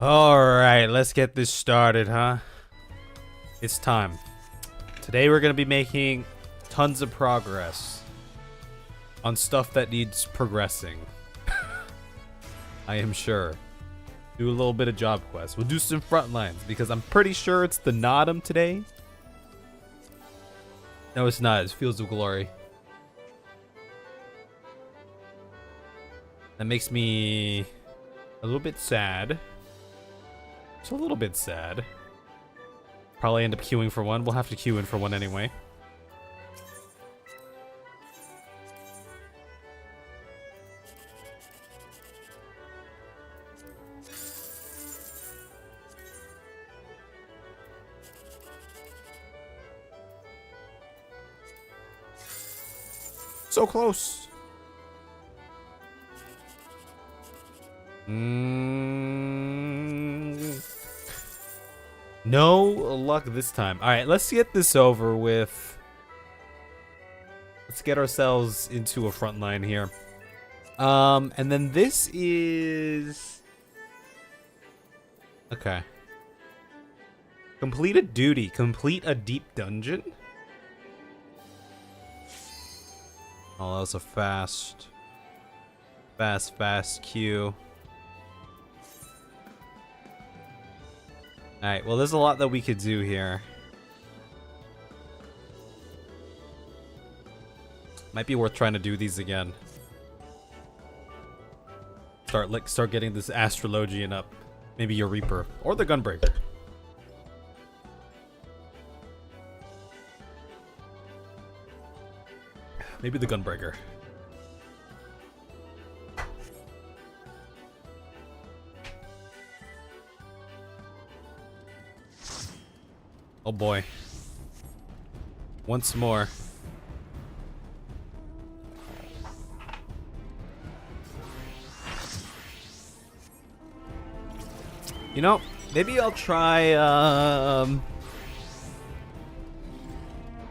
Alright, let's get this started, huh? It's time. Today we're going to be making tons of progress on stuff that needs progressing. I am sure. Do a little bit of job quests. We'll do some front lines because I'm pretty sure it's the Nodum today. No, it's not. It's Fields of Glory. That makes me a little bit sad. It's a little bit sad. Probably end up queuing for one. We'll have to queue in for one anyway. So close. No luck this time. All right, let's get this over with. Let's get ourselves into a front line here. And then this is okay. Complete a duty. Complete a deep dungeon. Oh, that was a fast queue. Alright, well, there's a lot that we could do here. Might be worth trying to do these again. Start getting this Astrologian up. Maybe your Reaper. Or the Gunbreaker. Maybe the Gunbreaker. Oh boy. Once more. You know, maybe I'll try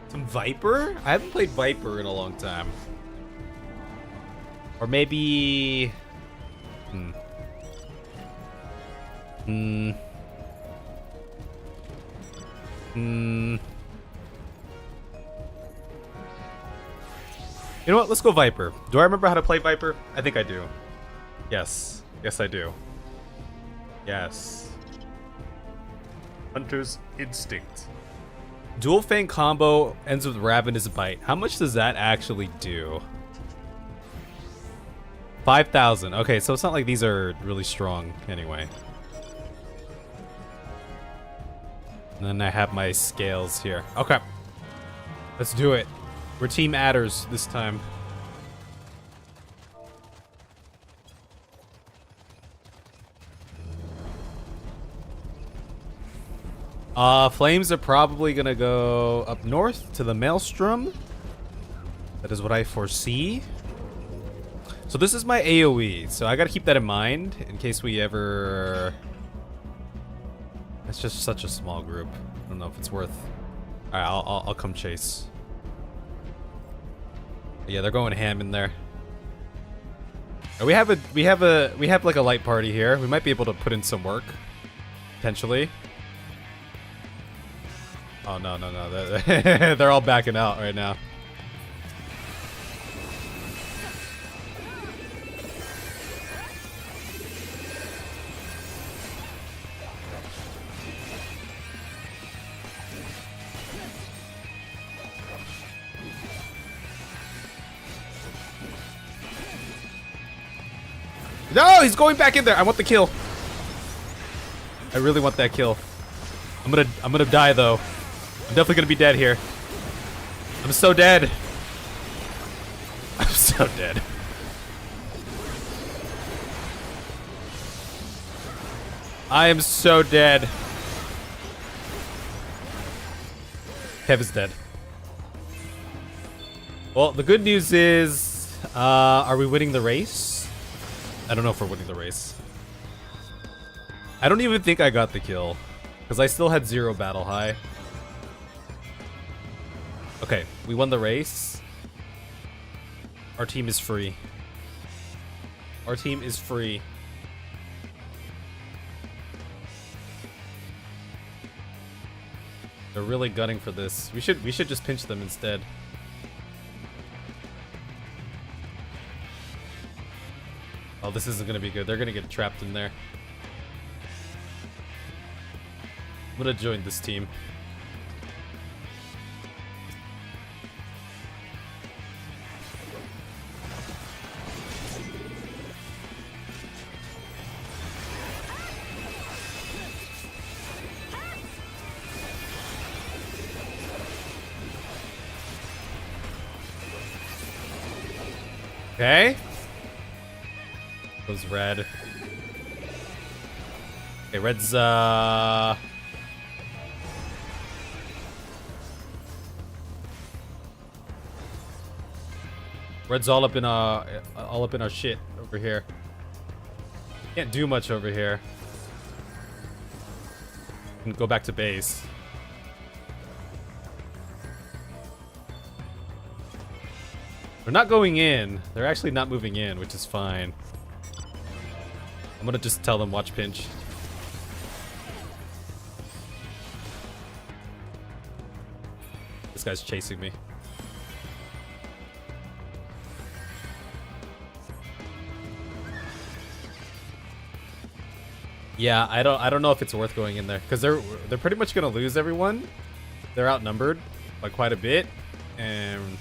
some Viper? I haven't played Viper in a long time. Or maybe You know what? Let's go Viper. Do I remember how to play Viper? I think I do. Yes. Yes, I do. Yes. Hunter's Instinct. Dual Fang combo ends with Ravenous Bite. How much does that actually do? 5,000. Okay, so it's not like these are really strong anyway. And then I have my scales here. Okay. Let's do it. We're Team Adders this time. Flames are probably gonna go up north to the Maelstrom. That is what I foresee. So this is my AoE, so I gotta keep that in mind in case we ever... It's just such a small group. I don't know if it's worth... Alright, I'll come chase. Yeah, they're going ham in there. We have like a light party here. We might be able to put in some work. Potentially. Oh no. They're all backing out right now. No, he's going back in there. I want the kill. I really want that kill. I'm gonna die though. I'm definitely gonna be dead here. I'm so dead. I'm so dead. I am so dead. Kev is dead. Well, the good news is, are we winning the race? I don't know if we're winning the race. I don't even think I got the kill, because I still had 0 battle high. Okay, we won the race. Our team is free. Our team is free. They're really gunning for this. We should just pinch them instead. Oh, this isn't gonna be good. They're gonna get trapped in there. I'm gonna join this team. Okay. Goes red. Okay, red's red's all up in our shit over here. Can't do much over here. And go back to base. They're not going in. They're actually not moving in, which is fine. I'm gonna just tell them watch pinch. This guy's chasing me. Yeah, I don't know if it's worth going in there because they're pretty much gonna lose everyone. They're outnumbered by quite a bit, and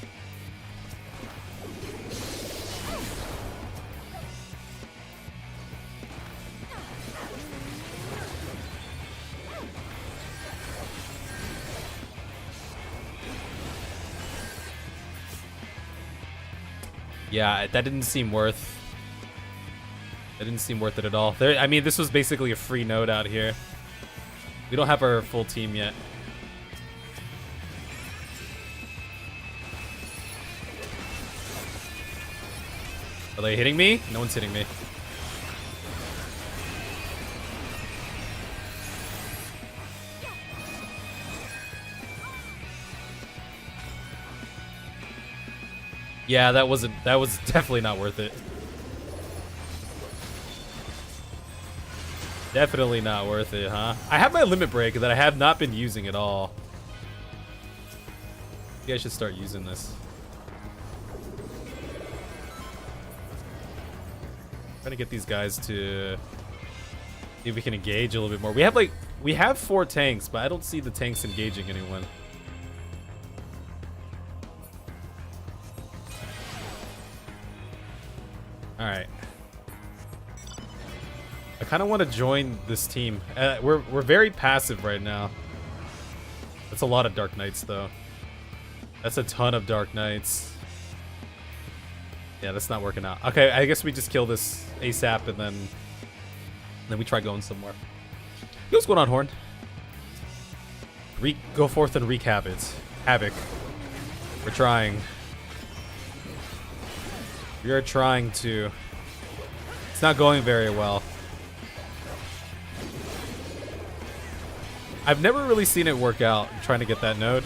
yeah, that didn't seem worth. That didn't seem worth it at all. I mean, this was basically a free node out here. We don't have our full team yet. Are they hitting me? No one's hitting me. Yeah, that was definitely not worth it. Definitely not worth it, huh? I have my limit break that I have not been using at all. Maybe I should start using this. Trying to get these guys to see if we can engage a little bit more. We have 4 tanks, but I don't see the tanks engaging anyone. All right. I kind of want to join this team. We're very passive right now. That's a lot of Dark Knights, though. That's a ton of Dark Knights. Yeah, that's not working out. Okay, I guess we just kill this ASAP and then we try going somewhere. What's going on, Horn? Go forth and wreak havoc. We're trying. We are trying to. It's not going very well. I've never really seen it work out trying to get that node.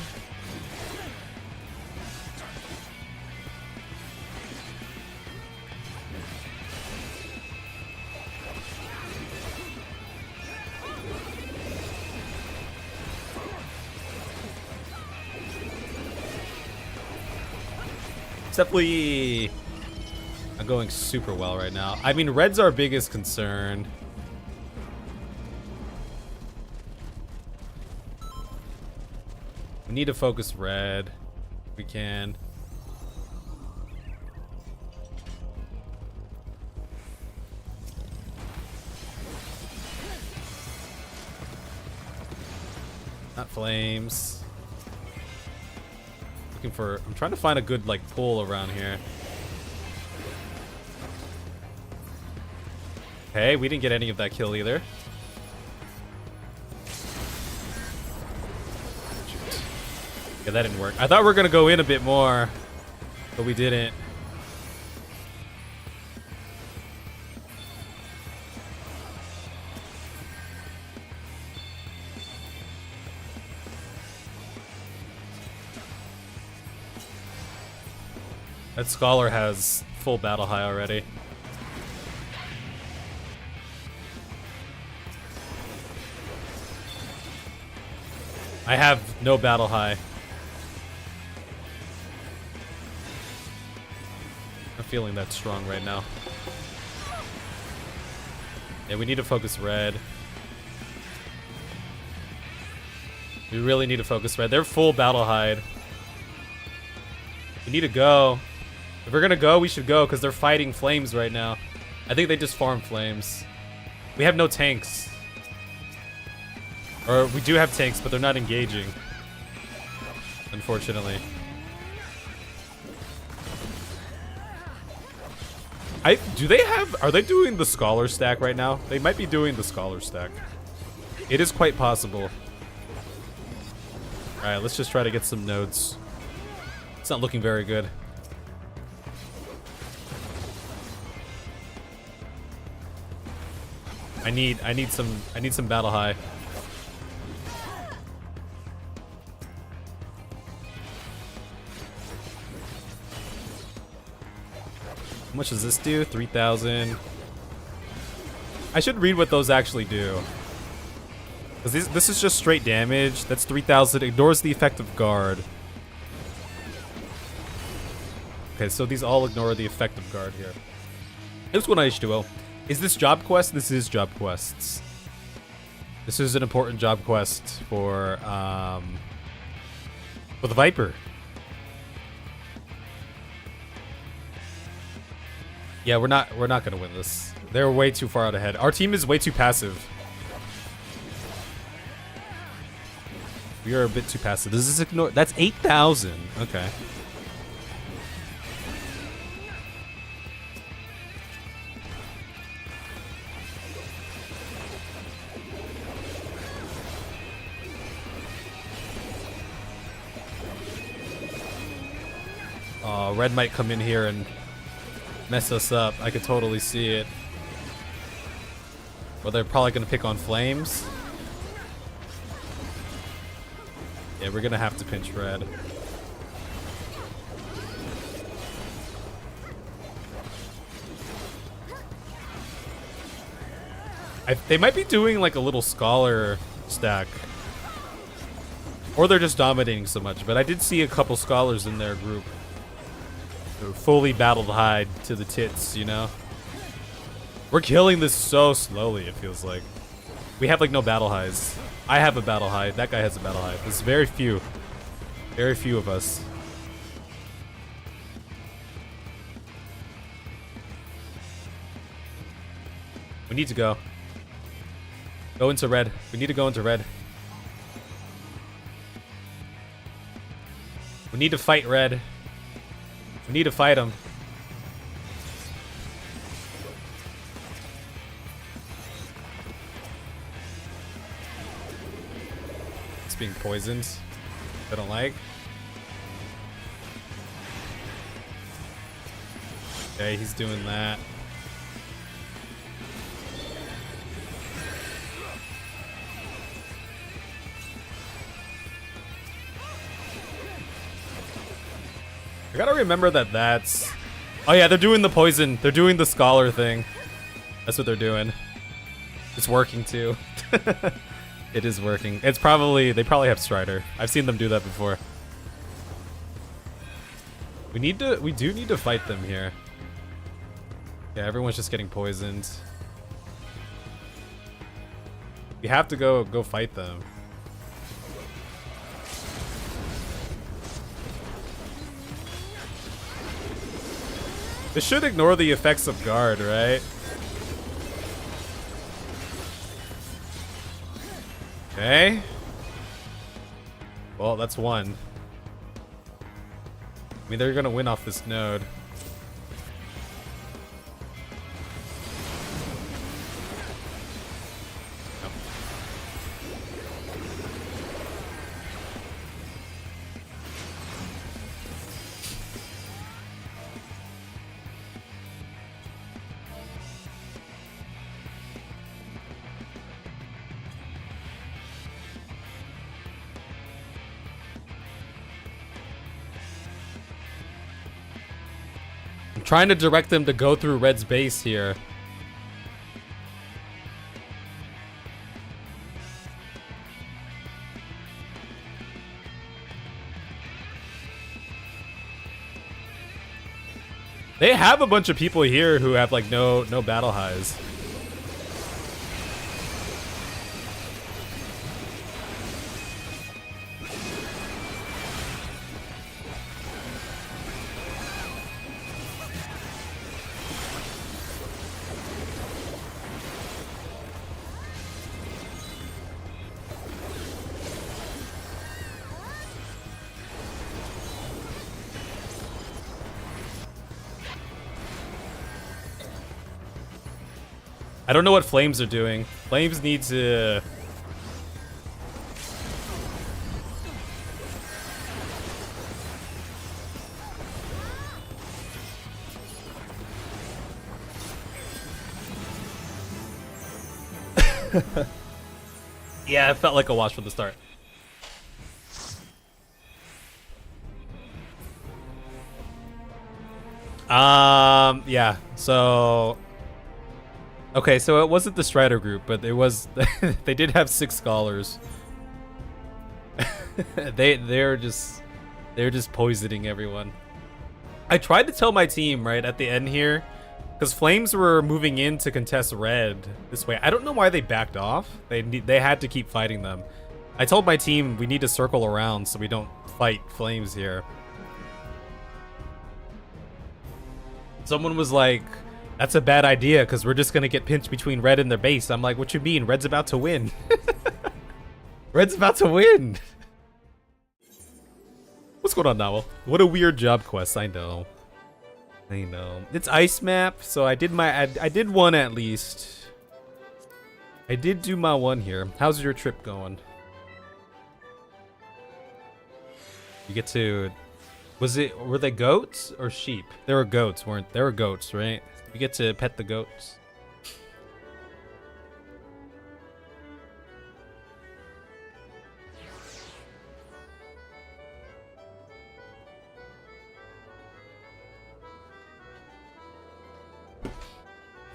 It's definitely not going super well right now. I mean, red's our biggest concern. We need to focus red. We can. Not flames. Looking for. I'm trying to find a good like pull around here. Okay, we didn't get any of that kill either. Yeah, that didn't work. I thought we were gonna go in a bit more, but we didn't. That Scholar has full battle high already. I have no battle high. I'm feeling that strong right now. Yeah, we need to focus red. We really need to focus red. They're full battle hide. We need to go. If we're gonna go, we should go because they're fighting flames right now. I think they just farm flames. We have no tanks. Or we do have tanks, but they're not engaging. Unfortunately. Are they doing the scholar stack right now? They might be doing the scholar stack. It is quite possible. Alright, let's just try to get some nodes. It's not looking very good. I need some battle high. How much does this do? 3,000. I should read what those actually do. Because this is just straight damage. That's 3,000. Ignores the effect of guard. Okay, so these all ignore the effect of guard here. What's going on, H2O? Is this job quest? This is job quests. This is an important job quest for the Viper. Yeah, we're not gonna win this. They're way too far out ahead. Our team is way too passive. We are a bit too passive. Does this ignore? That's 8,000. Okay. Red might come in here and mess us up. I could totally see it. Well, they're probably gonna pick on flames. Yeah, we're gonna have to pinch red. They might be doing like a little scholar stack. Or they're just dominating so much, but I did see a couple scholars in their group. They're fully battled hide to the tits, you know? We're killing this so slowly, it feels like. We have like no battle highs. I have a battle high. That guy has a battle high. There's very few. Very few of us. We need to go. Go into red. We need to go into red. We need to fight red. We need to fight him. It's being poisoned. I don't like. Okay, he's doing that. I gotta remember that that's... Oh yeah, they're doing the poison. They're doing the scholar thing. That's what they're doing. It's working too. It is working. It's probably... They probably have Strider. I've seen them do that before. We do need to fight them here. Yeah, everyone's just getting poisoned. We have to go fight them. This should ignore the effects of guard, right? Okay. Well, that's one. I mean, they're gonna win off this node. Trying to direct them to go through red's base here. They have a bunch of people here who have like no battle highs. I don't know what Flames are doing. Flames need to... Yeah, it felt like a wash from the start. Yeah, so... Okay, so it wasn't the Strider group, but it was... they did have 6 scholars. they're just poisoning everyone. I tried to tell my team, right, at the end here, because Flames were moving in to contest red this way. I don't know why they backed off. They had to keep fighting them. I told my team we need to circle around so we don't fight Flames here. Someone was like, that's a bad idea because we're just going to get pinched between red and their base. I'm like, what you mean? Red's about to win. Red's about to win. What's going on now? What a weird job quest. I know. I know. It's ice map, so I did one at least. I did do my one here. How's your trip going? You get to... Were they goats or sheep? They were goats, weren't they? Were goats, right? You get to pet the goats.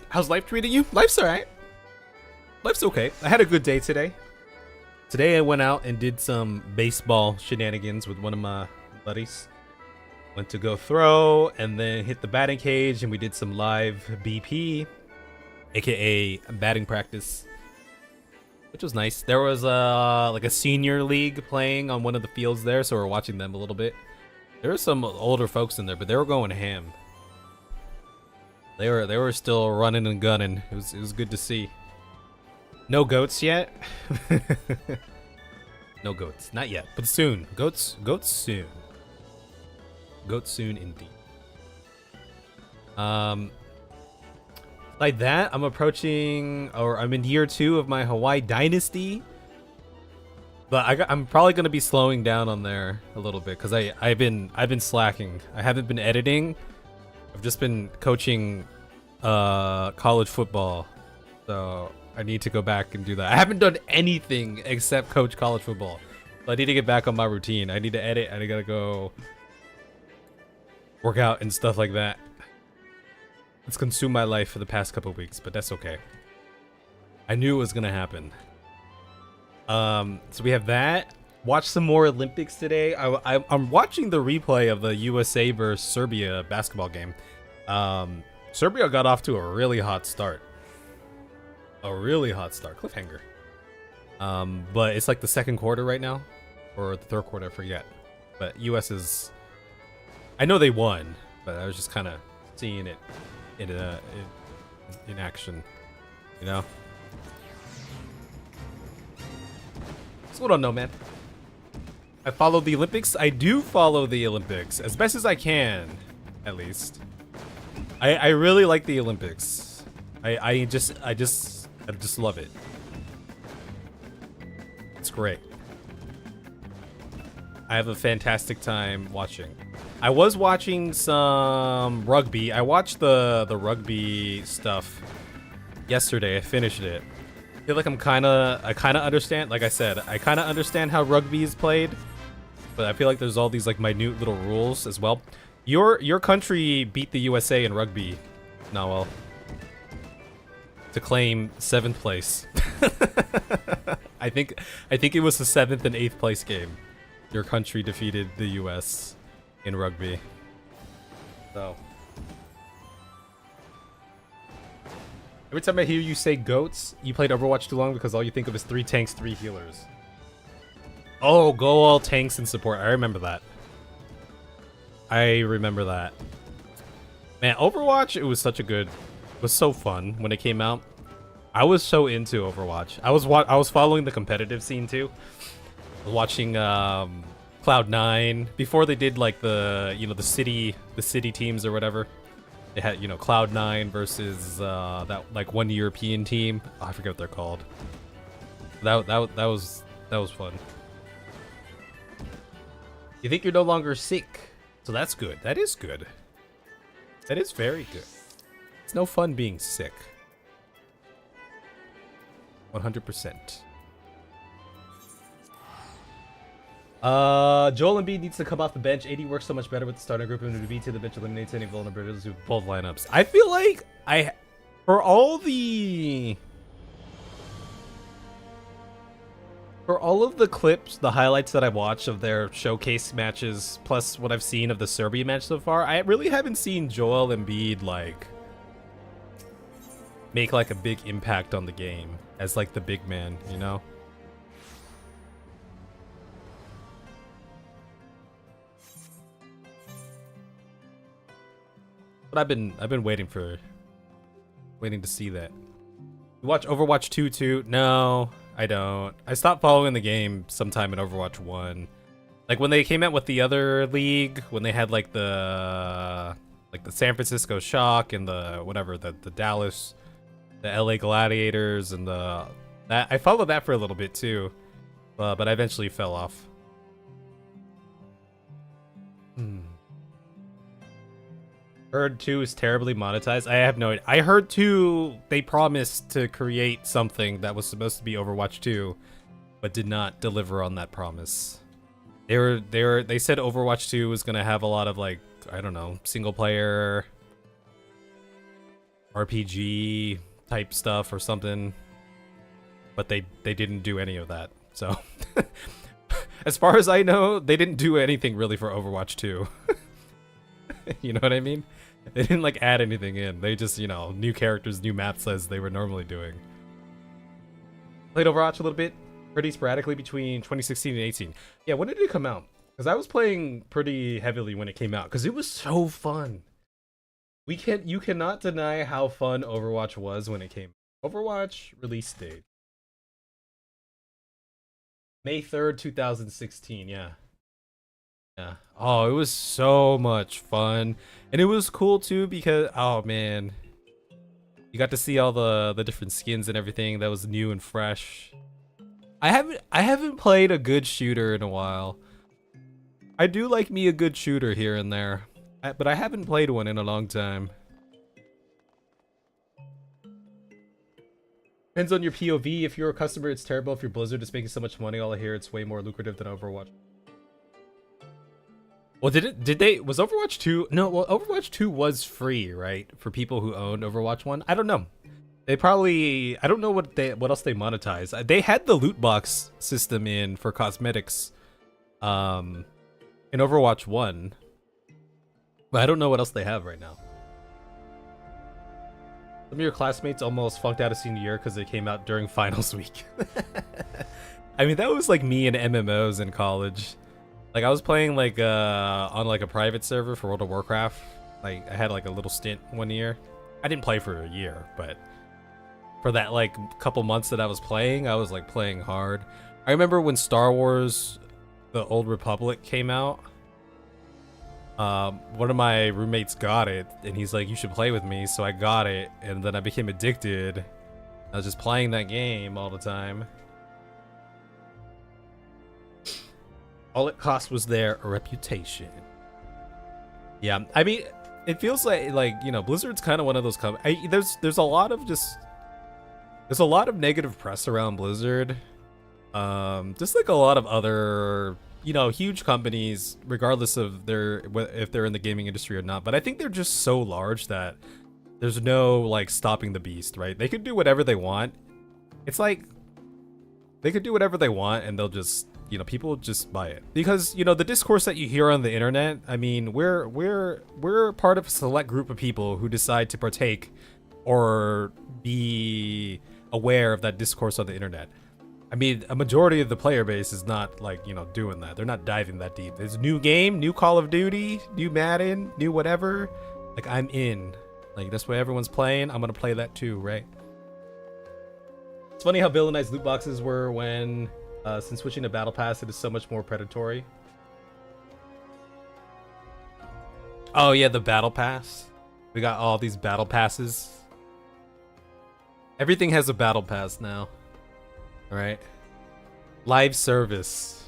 How's life treating you? Life's alright. Life's okay. I had a good day today. Today I went out and did some baseball shenanigans with one of my buddies. Went to go throw and then hit the batting cage, and we did some live BP, aka batting practice, which was nice. There was like a senior league playing on one of the fields there, so we're watching them a little bit. There were some older folks in there, but they were going ham. They were still running and gunning. It was good to see. No goats yet. No goats, not yet, but soon. Goats soon. Goats soon indeed. Like that, I'm approaching, or I'm in year 2 of my Hawaii dynasty. But I'm probably gonna be slowing down on there a little bit because I've been slacking. I haven't been editing. I've just been coaching college football, so I need to go back and do that. I haven't done anything except coach college football, so I need to get back on my routine. I need to edit, and I gotta go work out and stuff like that. It's consumed my life for the past couple weeks, but that's okay. I knew it was gonna happen. So we have that. Watch some more Olympics today. I'm watching the replay of the USA versus Serbia basketball game. Serbia got off to a really hot start. A really hot start. Cliffhanger. But it's like the second quarter right now. Or the third quarter, I forget. But US is... I know they won, but I was just kind of seeing it in action. You know? What's going on, no man? I follow the Olympics. I do follow the Olympics as best as I can, at least. I really like the Olympics. I just love it. It's great. I have a fantastic time watching. I was watching some rugby. I watched the rugby stuff yesterday. I finished it. I feel like I kind of understand. Like I said, I kind of understand how rugby is played, but I feel like there's all these like minute little rules as well. Your country beat the USA in rugby, Nawal, to claim 7th place. I think it was the 7th and 8th place game. Your country defeated the US in rugby. So Every time I hear you say goats, you played Overwatch too long because all you think of is 3 tanks, 3 healers. Oh, go all tanks and support. I remember that. I remember that. Man, Overwatch, it was was so fun when it came out. I was so into Overwatch. I was following the competitive scene too. Watching Cloud9 before they did like the the city teams or whatever. They had Cloud9 versus that like one European team. Oh, I forget what they're called. That was fun. You think you're no longer sick, so that's good. That is good. That is very good. It's no fun being sick. 100%. Joel Embiid needs to come off the bench. AD works so much better with the starting group, and V to the bench eliminates any vulnerabilities with both lineups. I feel like for all of the clips, the highlights that I've watched of their showcase matches, plus what I've seen of the Serbia match so far, I really haven't seen Joel Embiid like make like a big impact on the game as like the big man, you know? But I've been waiting to see that. You watch Overwatch 2 too? No, I don't. I stopped following the game sometime in Overwatch 1. Like when they came out with the other league, when they had like the San Francisco Shock and the Dallas, the LA Gladiators and that I followed that for a little bit too. But I eventually fell off. Heard 2 is terribly monetized. I have no idea. I heard 2, they promised to create something that was supposed to be Overwatch 2, but did not deliver on that promise. They said Overwatch 2 was gonna have a lot of like, I don't know, single player RPG type stuff or something. But they didn't do any of that. So as far as I know, they didn't do anything really for Overwatch 2. You know what I mean? They didn't like add anything in. They just, new characters, new maps as they were normally doing. Played Overwatch a little bit, pretty sporadically between 2016 and 18. Yeah, when did it come out? Because I was playing pretty heavily when it came out, because it was so fun. You cannot deny how fun Overwatch was when it came out. Overwatch release date. May 3rd, 2016, yeah. Yeah. Oh, it was so much fun. And it was cool too because, oh man, you got to see all the different skins and everything that was new and fresh. I haven't played a good shooter in a while. I do like me a good shooter here and there, but I haven't played one in a long time. Depends on your POV. If you're a customer, it's terrible. If you're Blizzard, it's making so much money. All I hear, it's way more lucrative than Overwatch. Well, was Overwatch 2? No, well, Overwatch 2 was free, right? For people who owned Overwatch 1? I don't know. They probably, I don't know what else they monetize. They had the loot box system in for cosmetics in Overwatch 1. But I don't know what else they have right now. Some of your classmates almost flunked out of senior year because they came out during finals week. I mean, that was like me and MMOs in college. Like I was playing like on like a private server for World of Warcraft. Like I had like a little stint one year. I didn't play for a year, but for that like couple months that I was playing, I was like playing hard. I remember when Star Wars The Old Republic came out. One of my roommates got it and he's like, you should play with me, so I got it and then I became addicted. I was just playing that game all the time. All it cost was their reputation. Yeah, I mean, it feels like Blizzard's kind of one of those there's a lot of negative press around Blizzard. Just like a lot of other huge companies, regardless of if they're in the gaming industry or not. But I think they're just so large that there's no like stopping the beast, right? They could do whatever they want. It's like they could do whatever they want and they'll just people just buy it because the discourse that you hear on the internet. I mean, we're part of a select group of people who decide to partake or be aware of that discourse on the internet. I mean, a majority of the player base is not like, you know, doing that. They're not diving that deep. There's a new game, new Call of Duty, new Madden, new whatever. Like, I'm in. Like, that's what everyone's playing. I'm gonna play that too, right? It's funny how villainized loot boxes were when, since switching to Battle Pass, it is so much more predatory. Oh yeah, the Battle Pass. We got all these Battle Passes. Everything has a Battle Pass now. Right? Live service.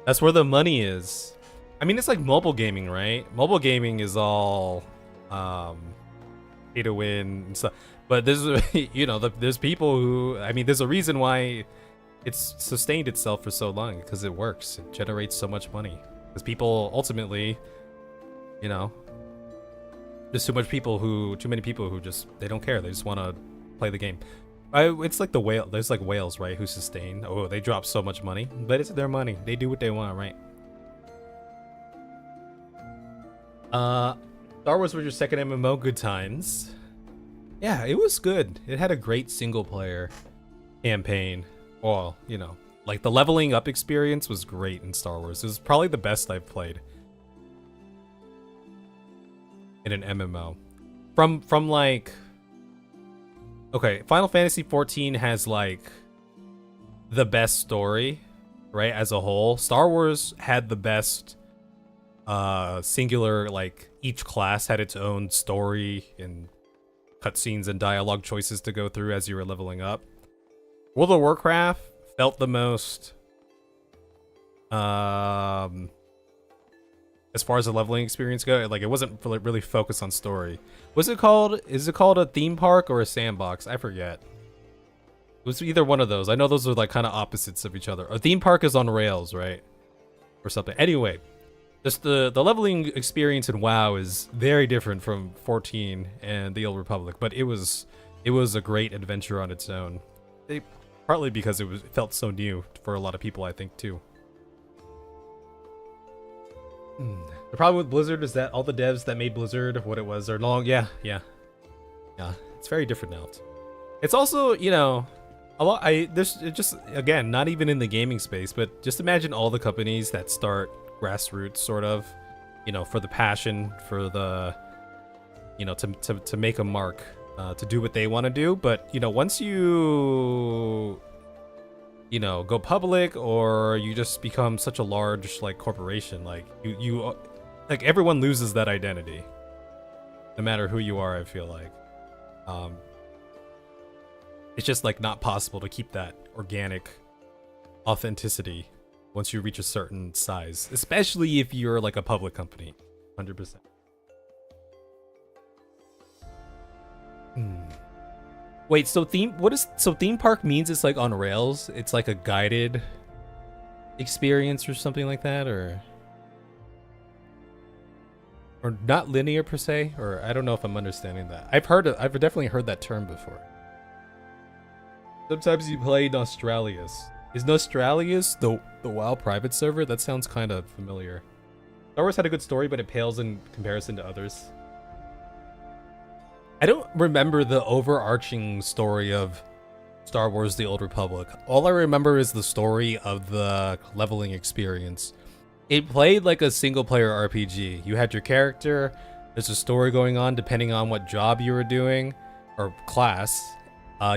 That's where the money is. I mean, it's like mobile gaming, right? Mobile gaming is all pay to win and stuff. But there's, you know, there's people who, I mean, there's a reason why it's sustained itself for so long, because it works. It generates so much money. Because people ultimately, you know, there's too many people who just, they don't care. They just want to play the game. It's like the whale. There's like whales, right? Who sustain. Oh, they drop so much money, but it's their money. They do what they want, right? Star Wars was your second MMO. Good times. Yeah, it was good. It had a great single player campaign. Well, you know, like the leveling up experience was great in Star Wars. It was probably the best I've played in an MMO. From like. Okay, Final Fantasy XIV has like the best story, right? As a whole, Star Wars had the best singular, like each class had its own story and cutscenes and dialogue choices to go through as you were leveling up. World of Warcraft felt the most as far as the leveling experience go, like it wasn't really focused on story. Is it called a theme park or a sandbox? I forget. It was either one of those. I know those are like kind of opposites of each other. A theme park is on rails, right? Or something. Anyway, just the leveling experience in WoW is very different from 14 and the Old Republic, but it was a great adventure on its own. Partly because it felt so new for a lot of people, I think, too. The problem with Blizzard is that all the devs that made Blizzard what it was are long. Yeah. It's very different now. It's also, you know, a lot. There's just, again, not even in the gaming space, but just imagine all the companies that start grassroots, sort of, you know, for the passion, for the, you know, to make a mark, to do what they want to do. But you know, once you know, go public, or you just become such a large like corporation, like you like everyone loses that identity, no matter who you are. I feel like it's just like not possible to keep that organic authenticity once you reach a certain size, especially if you're like a public company. 100%. Wait, so theme park means it's like on rails? It's like a guided experience or something like that, or not linear per se? Or I don't know if I'm understanding that. I've definitely heard that term before. Sometimes you play Nostralius. Is Nostralius the WoW private server? That sounds kind of familiar. Star Wars had a good story, but it pales in comparison to others. I don't remember the overarching story of Star Wars: The Old Republic. All I remember is the story of the leveling experience. It played like a single-player RPG. You had your character, there's a story going on depending on what job you were doing, or class.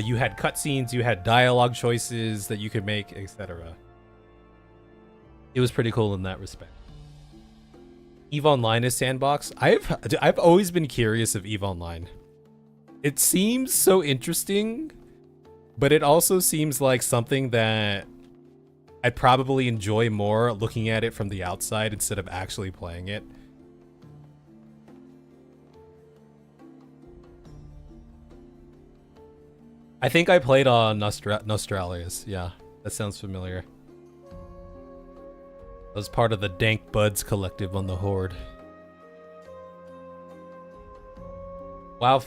You had cutscenes, you had dialogue choices that you could make, etc. It was pretty cool in that respect. EVE Online is sandbox. I've always been curious of EVE Online. It seems so interesting, but it also seems like something that I'd probably enjoy more looking at it from the outside instead of actually playing it. I think I played on Nostralius. Yeah, that sounds familiar. I was part of the Dank Buds collective on the Horde. Wow,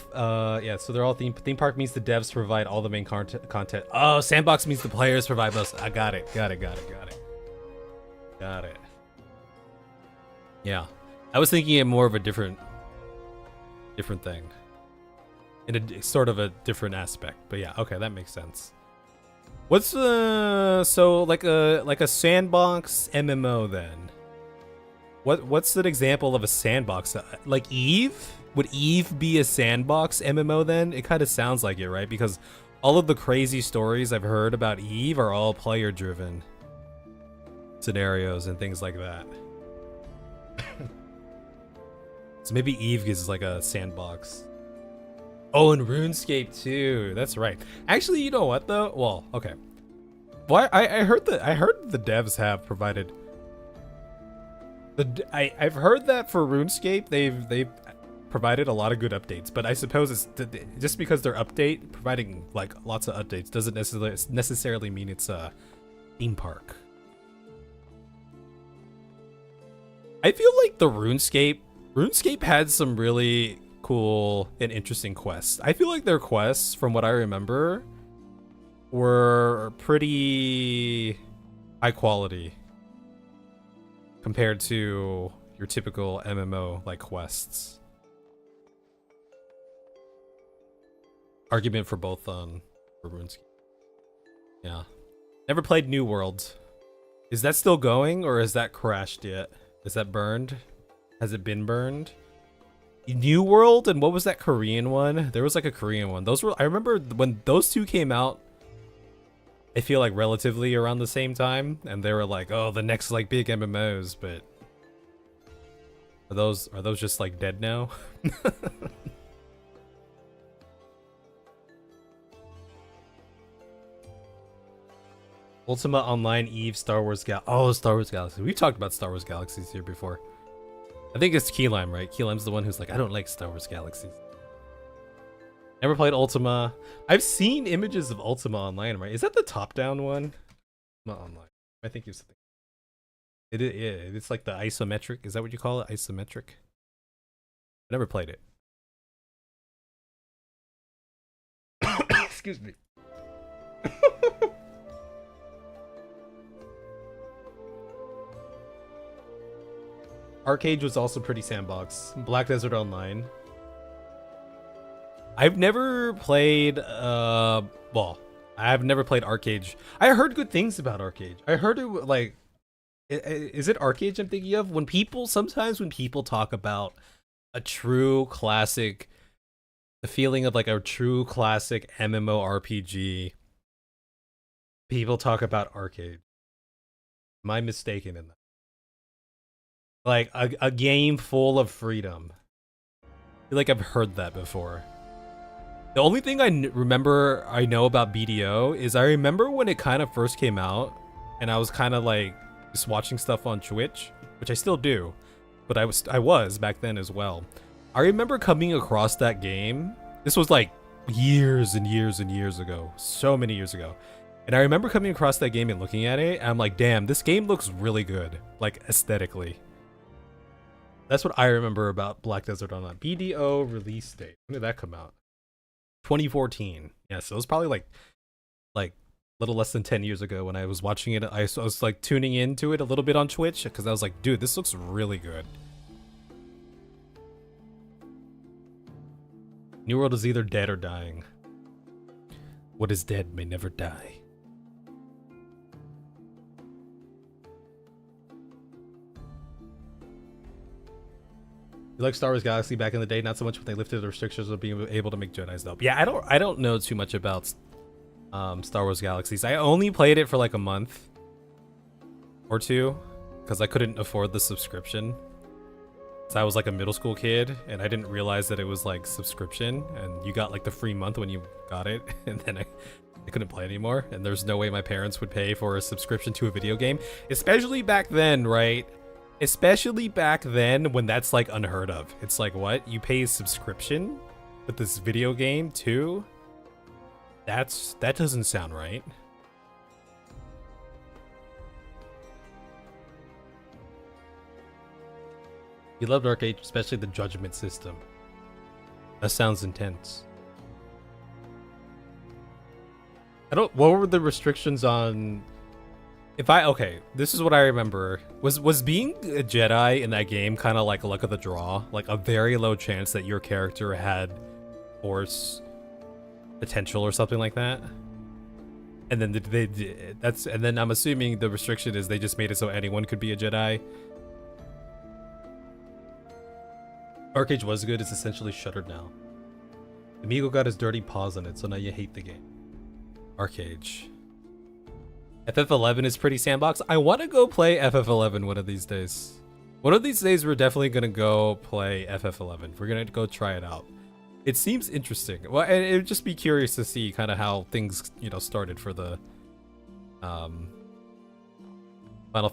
yeah, so they're all theme park means the devs provide all the main content. Oh, sandbox means the players provide most. I got it. Yeah, I was thinking it more of a different thing. in a sort of a different aspect. But yeah, okay, that makes sense. What's so like a sandbox MMO then? What's an example of a sandbox? Like Eve? Would Eve be a sandbox MMO then? It kind of sounds like it, right? Because all of the crazy stories I've heard about Eve are all player driven scenarios and things like that. So maybe Eve is like a sandbox. Oh, and RuneScape too. That's right. Actually, you know what though? Well, okay. Well, I heard the devs have provided. I've heard that for RuneScape they've provided a lot of good updates, but I suppose it's just because they're providing like lots of updates doesn't necessarily mean it's a theme park. I feel like the RuneScape had some really cool and interesting quests. I feel like their quests, from what I remember, were pretty high quality compared to your typical MMO like quests. Argument for both on for RuneScape. Yeah. Never played New World. Is that still going or is that crashed yet? Is that burned? Has it been burned? New World and what was that Korean one? There was like a Korean one. Those were, I remember when those two came out, I feel like relatively around the same time, and they were like, oh, the next like big MMOs, but are those just like dead now? Ultima Online, Eve, Star Wars Star Wars Galaxy. We've talked about Star Wars Galaxies here before. I think it's Keylime, right? Keylime's the one who's like, I don't like Star Wars Galaxies. Never played Ultima. I've seen images of Ultima Online, right? Is that the top-down one? Not online. I think it's something. It's like the isometric. Is that what you call it? Isometric? I never played it. Excuse me. Arcade was also pretty sandbox. Black Desert Online. I've never played well, I've never played Arcade. I heard good things about Arcade. I heard it like is it Arcade I'm thinking of? Sometimes when people talk about a true classic, the feeling of like a true classic MMORPG, people talk about Arcade. Am I mistaken in that? Like a game full of freedom. I feel like I've heard that before. The only thing I know about BDO is I remember when it kind of first came out, and I was kind of like just watching stuff on Twitch, which I still do, but I was back then as well. I remember coming across that game. This was like years and years and years ago, so many years ago. And I remember coming across that game and looking at it, and I'm like, damn, this game looks really good, like aesthetically. That's what I remember about Black Desert Online. BDO release date. When did that come out? 2014. Yeah, so it was probably like a little less than 10 years ago when I was watching it. I was like tuning into it a little bit on Twitch because I was like, dude, this looks really good. New World is either dead or dying. What is dead may never die. You like Star Wars Galaxy back in the day, not so much when they lifted the restrictions of being able to make Jedis though. Yeah, I don't know too much about Star Wars Galaxies. I only played it for like a month or two because I couldn't afford the subscription. So I was like a middle school kid and I didn't realize that it was like subscription and you got like the free month when you got it, and then I couldn't play anymore, and there's no way my parents would pay for a subscription to a video game, especially back then, right? Especially back then when that's like unheard of. It's like, what? You pay a subscription with this video game too? That doesn't sound right. You loved Arcade, especially the judgment system. That sounds intense. What were the restrictions on... Okay, this is what I remember. Was being a Jedi in that game kind of like luck of the draw? Like a very low chance that your character had Force potential or something like that. And then and then I'm assuming the restriction is they just made it so anyone could be a Jedi. Arcade was good, it's essentially shuttered now. Amigo got his dirty paws on it, so now you hate the game. Arcade. FF11 is pretty sandbox. I want to go play FF11 one of these days. One of these days we're definitely going to go play FF11. We're going to go try it out. It seems interesting. Well, and it would just be curious to see kind of how things, you know, started for the Final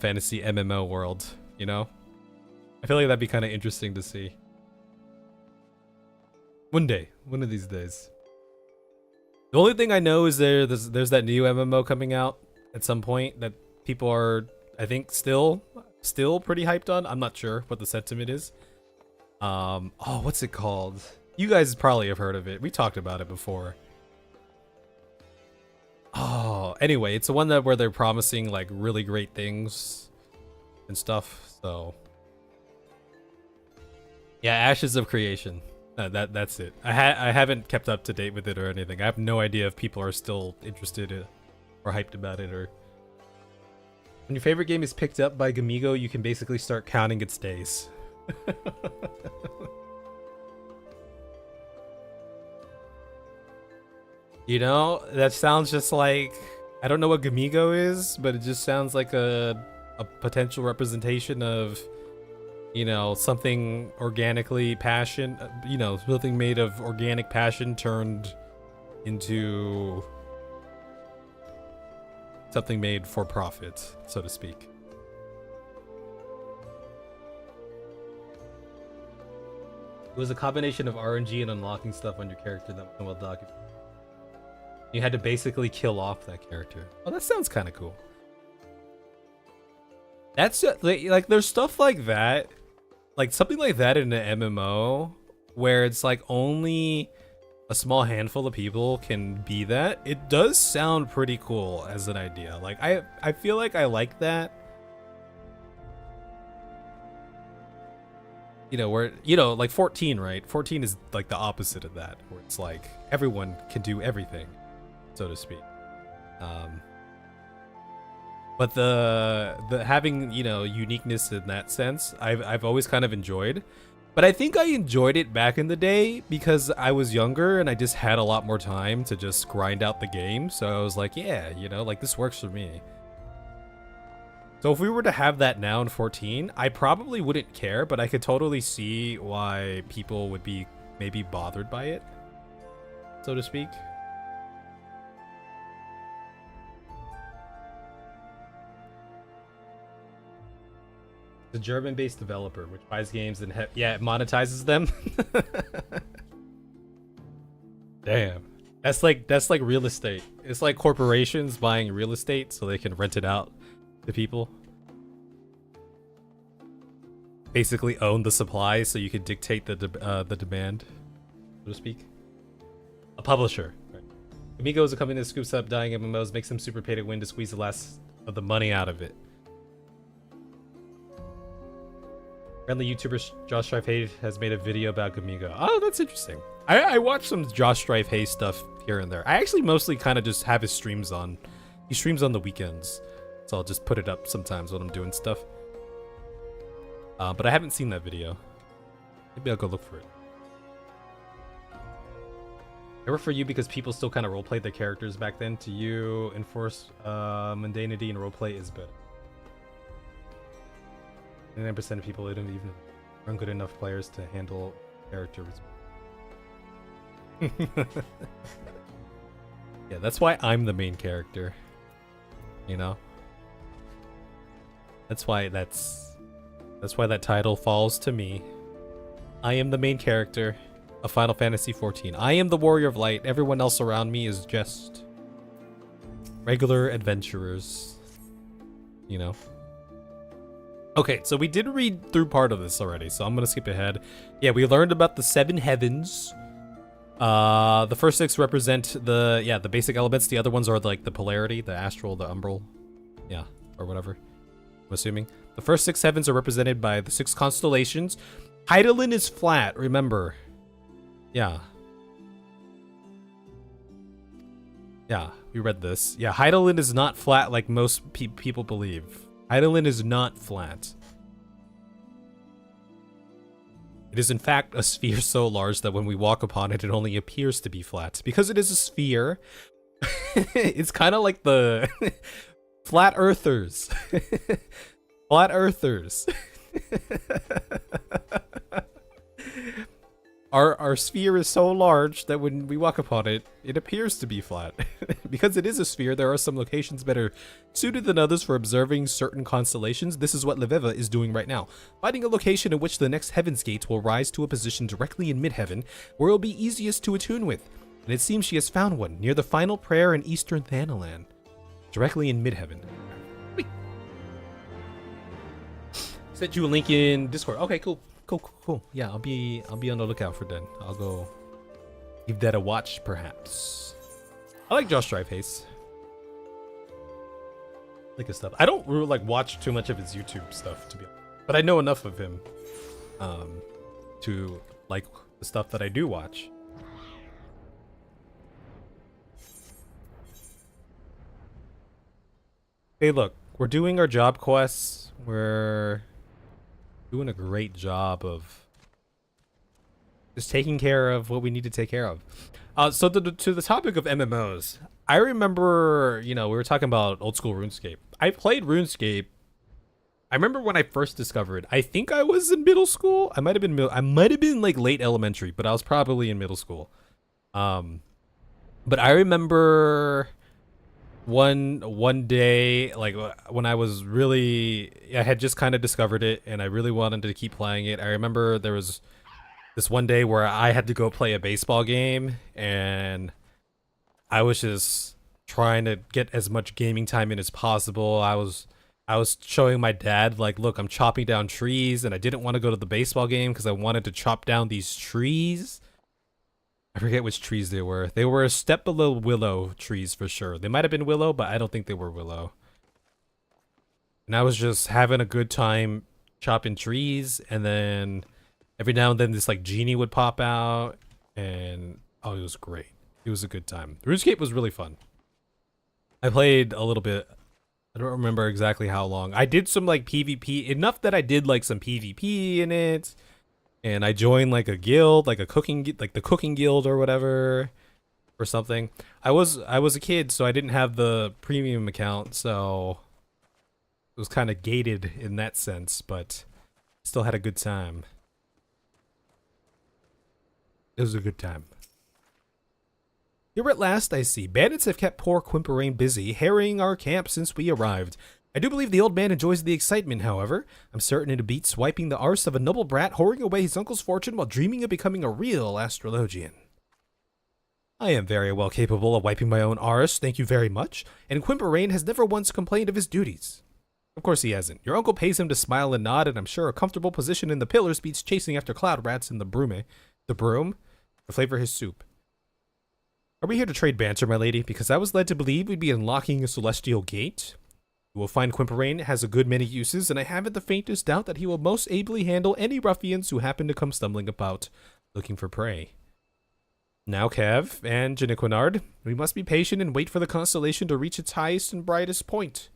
Fantasy MMO world, you know? I feel like that'd be kind of interesting to see. One day, one of these days. The only thing I know is there's that new MMO coming out at some point that people are, I think, still pretty hyped on. I'm not sure what the sentiment is. Oh, what's it called? You guys probably have heard of it. We talked about it before. Oh, anyway, it's the one that where they're promising like really great things and stuff. So yeah, Ashes of Creation. That's it. I haven't kept up to date with it or anything. I have no idea if people are still interested or hyped about it. Or when your favorite game is picked up by Gamigo, you can basically start counting its days. You know, that sounds just like, I don't know what Gamigo is, but it just sounds like a potential representation of, you know, something organically passion, you know, something made of organic passion turned into something made for profit, so to speak. It was a combination of RNG and unlocking stuff on your character that wasn't well documented. You had to basically kill off that character. Oh, that sounds kind of cool. That's like there's stuff like that, like something like that in an MMO where it's like only a small handful of people can be that. It does sound pretty cool as an idea. Like I feel like I like that. You know, where, you know, like 14, right? 14 is like the opposite of that, where it's like everyone can do everything, so to speak. But the having, you know, uniqueness in that sense, I've always kind of enjoyed. But I think I enjoyed it back in the day because I was younger and I just had a lot more time to just grind out the game. So I was like, yeah, you know, like this works for me. So if we were to have that now in 14, I probably wouldn't care, but I could totally see why people would be maybe bothered by it, so to speak. The German-based developer, which buys games and yeah, it monetizes them. Damn, that's like real estate. It's like corporations buying real estate so they can rent it out to people. Basically, own the supply so you can dictate the demand, so to speak. A publisher. Right. Amigo is a company that scoops up dying MMOs, makes them super pay to win to squeeze the last of the money out of it. Friendly YouTuber Josh Strife Hay has made a video about Gamigo. Oh, that's interesting. I watch some Josh Strife Hay stuff here and there. I actually mostly kind of just have his streams on. He streams on the weekends, so I'll just put it up sometimes when I'm doing stuff. But I haven't seen that video. Maybe I'll go look for it. They were for you because people still kind of roleplayed their characters back then. To you, enforce mundanity and roleplay is better. 99% of people don't even aren't good enough players to handle characters. Yeah, that's why I'm the main character. You know? That's why that title falls to me. I am the main character of Final Fantasy XIV. I am the Warrior of Light. Everyone else around me is just regular adventurers. You know? Okay, so we did read through part of this already, so I'm gonna skip ahead. Yeah, we learned about the 7 heavens. The first 6 represent the basic elements. The other ones are like the polarity, the astral, the umbral. Yeah, or whatever. I'm assuming. The first 6 heavens are represented by the 6 constellations. Hydaelyn is flat, remember. Yeah. Yeah, we read this. Yeah, Heidelin is not flat like most people believe. Heidelin is not flat. It is in fact a sphere so large that when we walk upon it, it only appears to be flat. Because it is a sphere, it's kind of like the flat earthers. Flat earthers. Our sphere is so large that when we walk upon it, it appears to be flat. Because it is a sphere, there are some locations better suited than others for observing certain constellations. This is what Leveva is doing right now, finding a location in which the next Heaven's Gate will rise to a position directly in Midheaven, where it will be easiest to attune with. And it seems she has found one, near the final prayer in Eastern Thanalan. Directly in Midheaven. Wait. Sent you a link in Discord. Okay, cool. Cool. Yeah, I'll be on the lookout for that. I'll go give that a watch, perhaps. I like Josh Dreyfus. I like his stuff. I don't really like watch too much of his YouTube stuff, to be honest, but I know enough of him to like the stuff that I do watch. Hey, look, we're doing our job quests. We're doing a great job of just taking care of what we need to take care of. So to the topic of MMOs, I remember, we were talking about old school RuneScape. I played RuneScape. I remember when I first discovered. I think I was in middle school. I might have been like late elementary, but I was probably in middle school. But I remember one day, like when I had just kind of discovered it and I really wanted to keep playing it. I remember there was this one day where I had to go play a baseball game and I was just trying to get as much gaming time in as possible. I was showing my dad, like, look, I'm chopping down trees, and I didn't want to go to the baseball game because I wanted to chop down these trees. I forget which trees they were. They were a step below willow trees for sure. They might have been willow, but I don't think they were willow. And I was just having a good time chopping trees, and then every now and then this like genie would pop out, and oh, it was great. It was a good time. RuneScape was really fun. I played a little bit. I don't remember exactly how long. I did some like PvP, enough that I did like some PvP in it. And I joined like a guild, like the cooking guild or whatever, or something. I was a kid, so I didn't have the premium account, so it was kind of gated in that sense, but still had a good time. It was a good time. Here at last, I see. Bandits have kept poor Quimperain busy, harrying our camp since we arrived. I do believe the old man enjoys the excitement, however. I'm certain it beats wiping the arse of a noble brat whoring away his uncle's fortune while dreaming of becoming a real astrologian. I am very well capable of wiping my own arse, thank you very much, and Quimperain has never once complained of his duties. Of course he hasn't. Your uncle pays him to smile and nod, and I'm sure a comfortable position in the pillars beats chasing after cloud rats in the broom to flavor his soup. Are we here to trade banter, my lady? Because I was led to believe we'd be unlocking a celestial gate. You will find Quimperain has a good many uses, and I haven't the faintest doubt that he will most ably handle any ruffians who happen to come stumbling about, looking for prey. Now, Kev and Janiquinard, we must be patient and wait for the constellation to reach its highest and brightest point.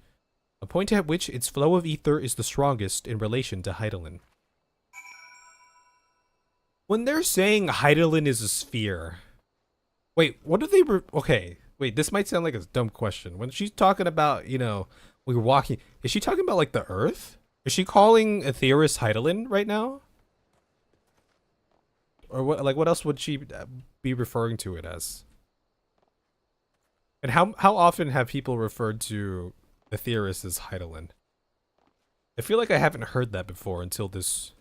A point at which its flow of ether is the strongest in relation to Heidelin. When they're saying Heidelin is a sphere... Wait, what do they... Okay, wait, this might sound like a dumb question. When she's talking about, we were walking... Is she talking about, like, the Earth? Is she calling Aetheris Heidelin right now? Or what else would she be referring to it as? And how often have people referred to Aetheris as Heidelin? I feel like I haven't heard that before until this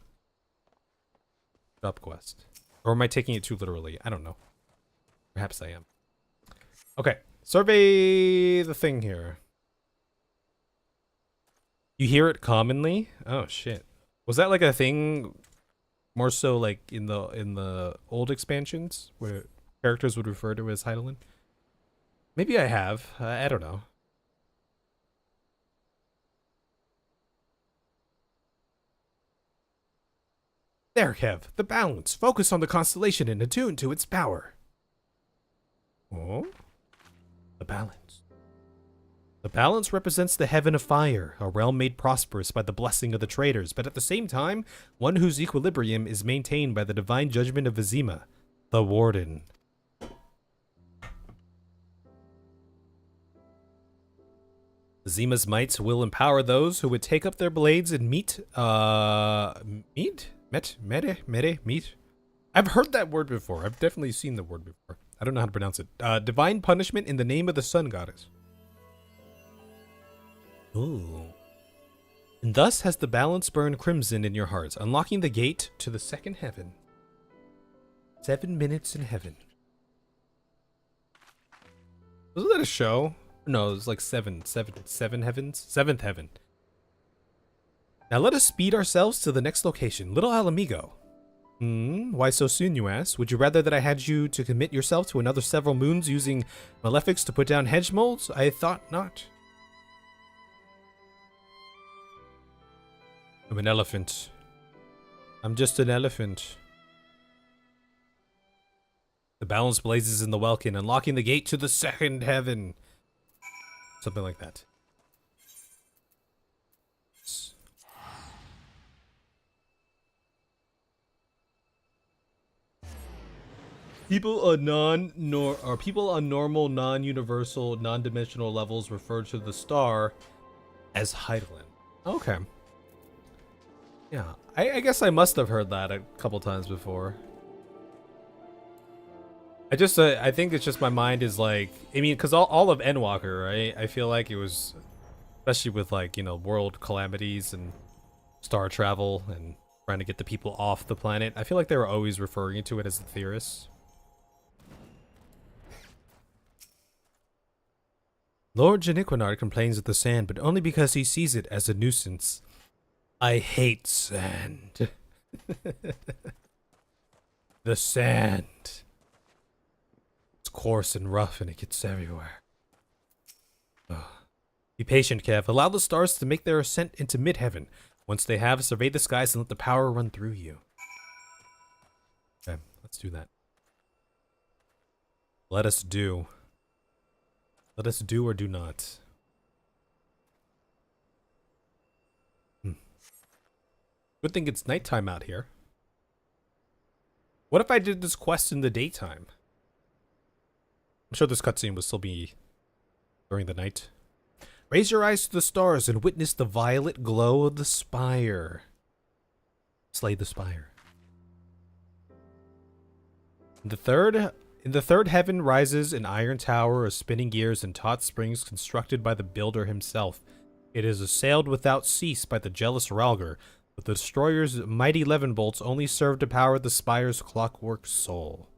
job quest. Or am I taking it too literally? I don't know. Perhaps I am. Okay, survey the thing here. You hear it commonly? Oh shit. Was that like a thing more so like in the old expansions where characters would refer to it as Heidelin? Maybe I have. I don't know. There, Kev. The balance. Focus on the constellation and attune to its power. Oh? The balance. The balance represents the heaven of fire, a realm made prosperous by the blessing of the traders, but at the same time, one whose equilibrium is maintained by the divine judgment of Vizima, the warden. Vizima's might will empower those who would take up their blades and meet. I've heard that word before. I've definitely seen the word before. I don't know how to pronounce it. Divine punishment in the name of the sun goddess. Ooh. And thus has the balance burned crimson in your hearts, unlocking the gate to the second heaven. 7 minutes in heaven. Wasn't that a show? No, it was like seven heavens? Seventh heaven. Now let us speed ourselves to the next location, Little Alamigo. Why so soon, you ask? Would you rather that I had you to commit yourself to another several moons using malefics to put down hedge molds? I thought not. I'm an elephant. I'm just an elephant. The balance blazes in the welkin, unlocking the gate to the second heaven. Something like that. People on normal, non-universal, non-dimensional levels refer to the star as Heidelin. Okay. Yeah, I guess I must have heard that a couple times before. I think it's just my mind is like, I mean, because all of Endwalker, right? I feel like it was, especially with like, you know, world calamities and star travel and trying to get the people off the planet. I feel like they were always referring to it as the Theorists. Lord Janiquinard complains of the sand, but only because he sees it as a nuisance. I hate sand. The sand. It's coarse and rough and it gets everywhere. Ugh. Be patient, Kev. Allow the stars to make their ascent into mid-heaven. Once they have, survey the skies and let the power run through you. Okay, let's do that. Let us do. Let us do or do not. Good thing it's nighttime out here. What if I did this quest in the daytime? I'm sure this cutscene will still be during the night. Raise your eyes to the stars and witness the violet glow of the spire. Slay the spire. In the third heaven rises an iron tower of spinning gears and taut springs constructed by the builder himself. It is assailed without cease by the jealous Ralgar, but the destroyer's mighty 11 bolts only serve to power the spire's clockwork soul.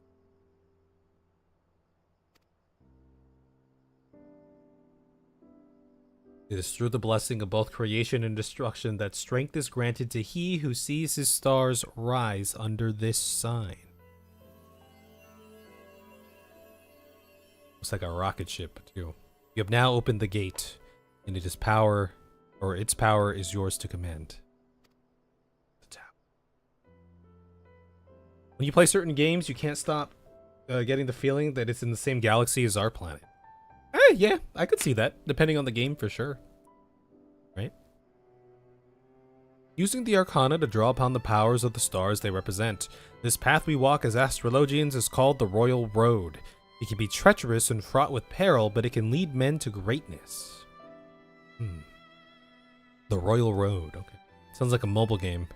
It is through the blessing of both creation and destruction that strength is granted to he who sees his stars rise under this sign. Looks like a rocket ship, too. You have now opened the gate, and its power is yours to command. The tower. When you play certain games, you can't stop getting the feeling that it's in the same galaxy as our planet. Yeah, I could see that, depending on the game for sure. Right? Using the Arcana to draw upon the powers of the stars they represent, this path we walk as astrologians is called the Royal Road. It can be treacherous and fraught with peril, but it can lead men to greatness. The Royal Road, okay. Sounds like a mobile game.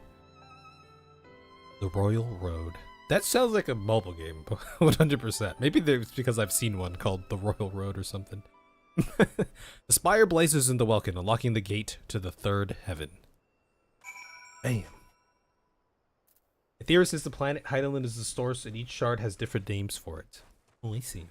The Royal Road. That sounds like a mobile game, 100%. Maybe it's because I've seen one called The Royal Road or something. The spire blazes in the welkin, unlocking the gate to the third heaven. Bam. Aetheris is the planet, Heidelin is the source, and each shard has different names for it. Oh, I see.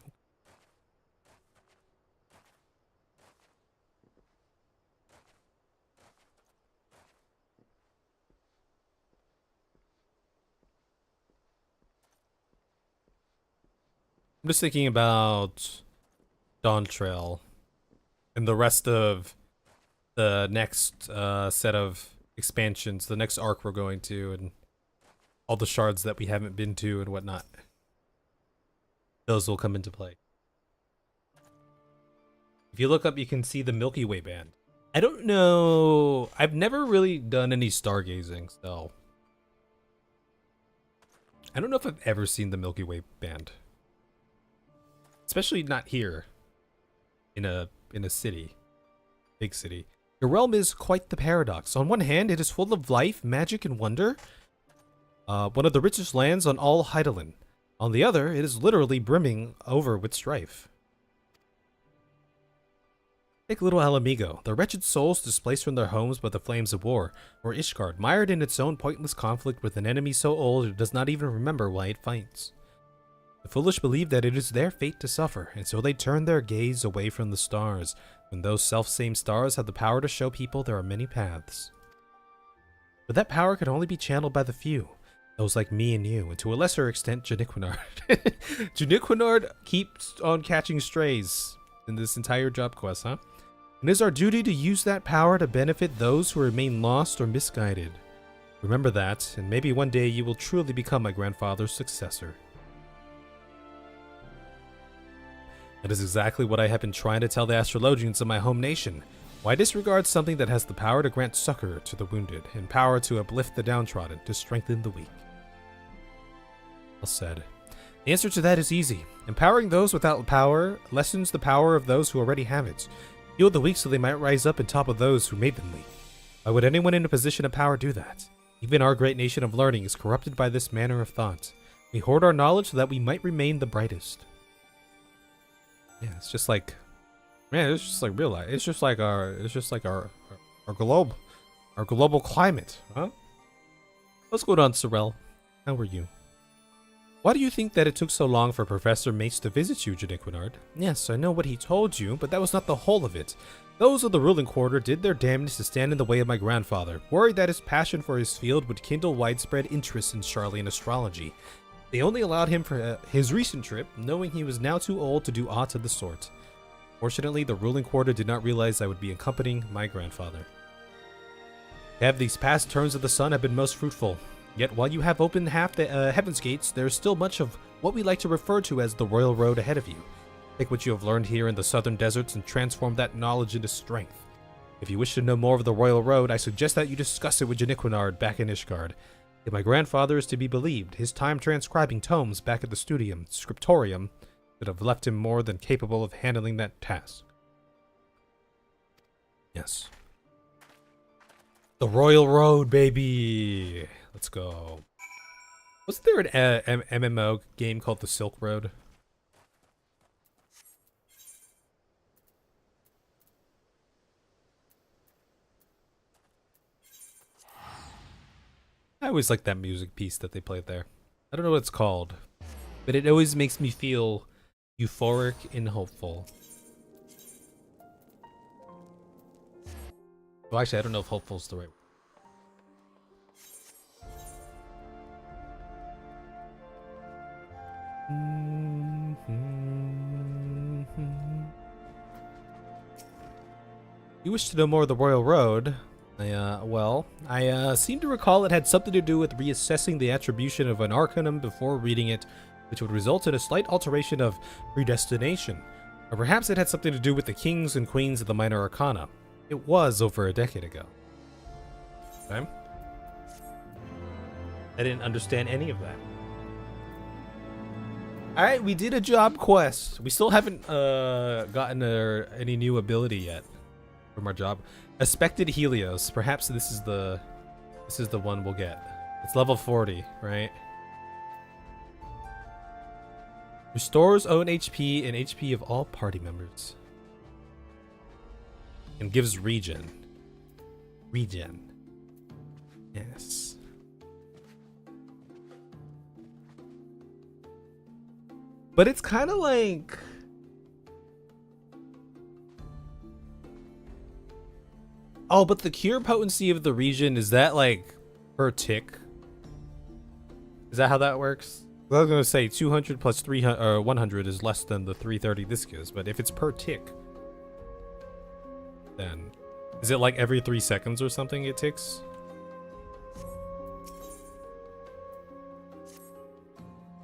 I'm just thinking about Dawn Trail and the rest of the next set of expansions, the next arc we're going to, and all the shards that we haven't been to and whatnot. Those will come into play. If you look up, you can see the Milky Way band. I don't know. I've never really done any stargazing, so I don't know if I've ever seen the Milky Way band, especially not here in a city, big city. Your realm is quite the paradox. On one hand, it is full of life, magic, and wonder. One of the richest lands on all Heidelin. On the other, it is literally brimming over with strife. Take little Alamigo, the wretched souls displaced from their homes by the flames of war, or Ishgard, mired in its own pointless conflict with an enemy so old it does not even remember why it fights. The foolish believe that it is their fate to suffer, and so they turn their gaze away from the stars, when those self-same stars have the power to show people there are many paths. But that power can only be channeled by the few, those like me and you, and to a lesser extent, Janiquinard. Janiquinard keeps on catching strays in this entire job quest, huh? It is our duty to use that power to benefit those who remain lost or misguided. Remember that, and maybe one day you will truly become my grandfather's successor. That is exactly what I have been trying to tell the astrologians of my home nation. Why disregard something that has the power to grant succor to the wounded, and power to uplift the downtrodden, to strengthen the weak? Well said. The answer to that is easy. Empowering those without power lessens the power of those who already have it. Heal the weak so they might rise up on top of those who made them weak. Why would anyone in a position of power do that? Even our great nation of learning is corrupted by this manner of thought. We hoard our knowledge so that we might remain the brightest. Yeah, it's just like, man, it's just like real life. It's just like our globe, our global climate, huh? What's going on, Sorrel? How are you? Why do you think that it took so long for Professor Mace to visit you, Janiquinard? Yes, I know what he told you, but that was not the whole of it. Those of the ruling quarter did their damnedest to stand in the way of my grandfather, worried that his passion for his field would kindle widespread interest in Charlian astrology. They only allowed him for his recent trip, knowing he was now too old to do aught of the sort. Fortunately, the ruling quarter did not realize I would be accompanying my grandfather. These past turns of the sun have been most fruitful. Yet while you have opened half the heaven's gates, there is still much of what we like to refer to as the royal road ahead of you. Take what you have learned here in the southern deserts and transform that knowledge into strength. If you wish to know more of the royal road, I suggest that you discuss it with Janiquinard back in Ishgard. If my grandfather is to be believed, his time transcribing tomes back at the scriptorium would have left him more than capable of handling that task. Yes. The royal road, baby! Let's go. Wasn't there an MMO game called the Silk Road? I always like that music piece that they played there. I don't know what it's called, but it always makes me feel euphoric and hopeful. Well, actually, I don't know if hopeful is the right word. You wish to know more of the Royal Road? I seem to recall it had something to do with reassessing the attribution of an arcanum before reading it, which would result in a slight alteration of predestination. Or perhaps it had something to do with the kings and queens of the minor arcana. It was over a decade ago. Okay? I didn't understand any of that. Alright, we did a job quest. We still haven't gotten any new ability yet from our job. Aspected Helios. Perhaps this is the one we'll get. It's level 40, right? Restores own HP and HP of all party members. And gives regen. Regen. Yes. But it's kind of like... Oh, but the cure potency of the regen, is that like per tick? Is that how that works? I was going to say 200 plus 300 or 100 is less than the 330 this gives, but if it's per tick, then is it like every 3 seconds or something it ticks?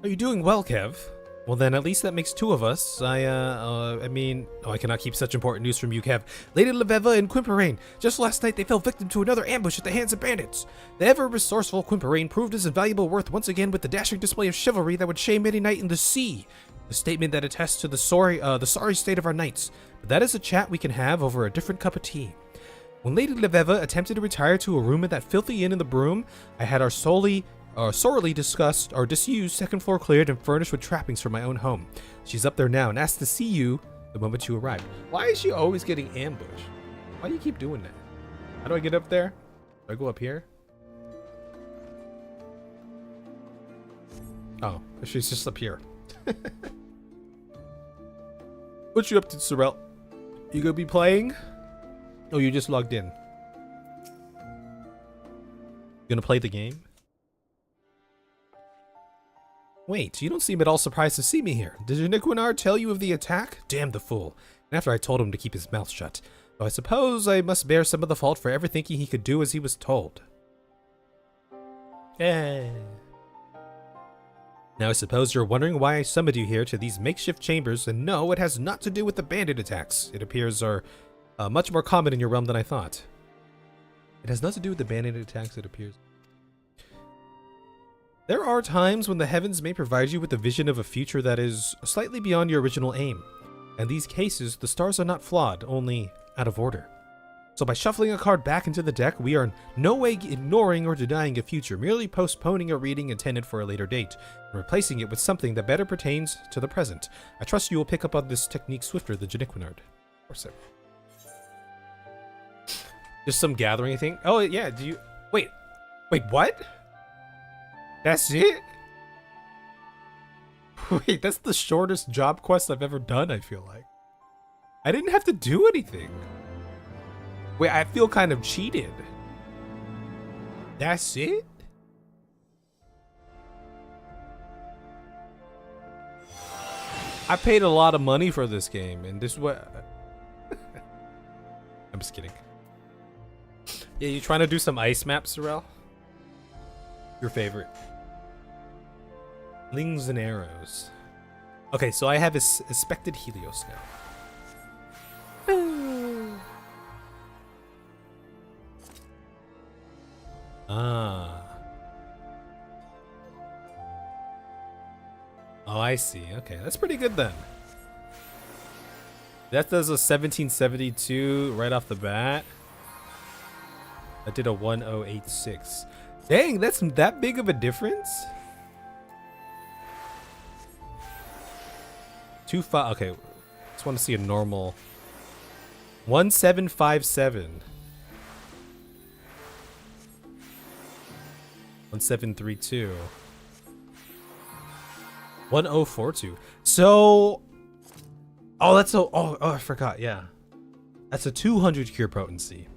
Are you doing well, Kev? Well, then at least that makes two of us. I mean, I cannot keep such important news from you, Kev. Lady Leveva and Quimperane. Just last night, they fell victim to another ambush at the hands of bandits. The ever-resourceful Quimperane proved his invaluable worth once again with the dashing display of chivalry that would shame any knight in the sea. A statement that attests to the sorry state of our knights. But that is a chat we can have over a different cup of tea. When Lady Leveva attempted to retire to a room at that filthy inn in the Broom, I had our sorely discussed our disused second floor cleared and furnished with trappings for my own home. She's up there now and asked to see you the moment you arrive. Why is she always getting ambushed? Why do you keep doing that? How do I get up there? Do I go up here? Oh, she's just up here. What you up to, Sorrel? You gonna be playing? Oh, you just logged in. You gonna play the game? Wait, you don't seem at all surprised to see me here. Did Janiquinard tell you of the attack? Damn the fool. And after I told him to keep his mouth shut. Though I suppose I must bear some of the fault for ever thinking he could do as he was told. Eh. Now I suppose you're wondering why I summoned you here to these makeshift chambers, and no, it has not to do with the bandit attacks. It appears are much more common in your realm than I thought. It has nothing to do with the bandit attacks, it appears. There are times when the heavens may provide you with a vision of a future that is slightly beyond your original aim. In these cases, the stars are not flawed, only out of order. So by shuffling a card back into the deck, we are in no way ignoring or denying a future, merely postponing a reading intended for a later date, and replacing it with something that better pertains to the present. I trust you will pick up on this technique swifter than Janiquinard. Or so. Just some gathering thing? Oh, yeah, do you... Wait, what? That's it? Wait, that's the shortest job quest I've ever done, I feel like. I didn't have to do anything. Wait, I feel kind of cheated. That's it? I paid a lot of money for this game, and this is what... I'm just kidding. Yeah, you trying to do some ice maps, Sorrel? Your favorite. Lings and arrows. Okay, so I have expected Helios now. Ah. Oh, I see. Okay, that's pretty good then. That does a 1772 right off the bat. That did a 1086. Dang, that's that big of a difference? 2-5. Okay, just want to see a normal. 1757. 1732. 1042. So, oh, that's a I forgot. Yeah, that's a 200 cure potency.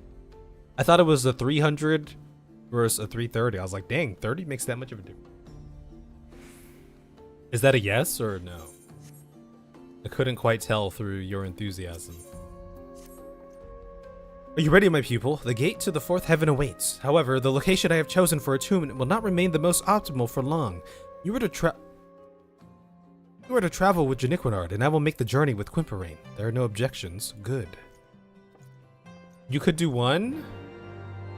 I thought it was a 300 versus a 330. I was like, dang, 30 makes that much of a difference. Is that a yes or a no? I couldn't quite tell through your enthusiasm. Are you ready, my pupil? The gate to the fourth heaven awaits. However, the location I have chosen for attunement will not remain the most optimal for long. You are to travel with Janiquinard, and I will make the journey with Quimperane. There are no objections. Good. You could do one?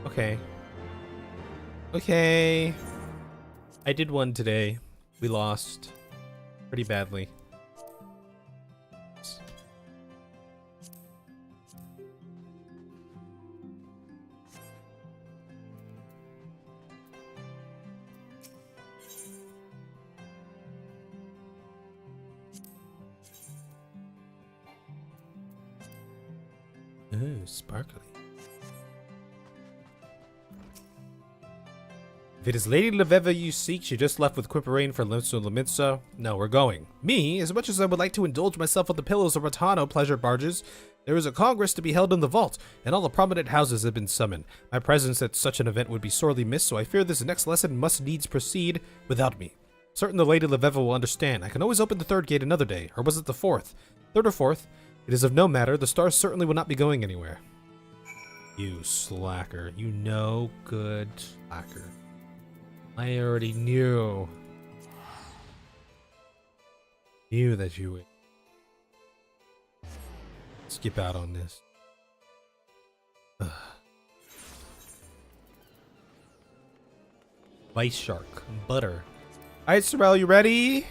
Okay. Okay. I did one today. We lost. Pretty badly. Ooh, sparkly. If it is Lady Leveva you seek, she just left with Quimperane for Limitso. No, we're going. Me, as much as I would like to indulge myself on the pillows of Rotano pleasure barges, there is a congress to be held in the vault, and all the prominent houses have been summoned. My presence at such an event would be sorely missed, so I fear this next lesson must needs proceed without me. Certain the Lady Leveva will understand. I can always open the third gate another day, or was it the fourth? Third or fourth? It is of no matter. The stars certainly will not be going anywhere. You slacker. You no good slacker. I already knew. Knew that you would skip out on this. Ugh. Vice shark, butter. All right, Sorrel, you ready?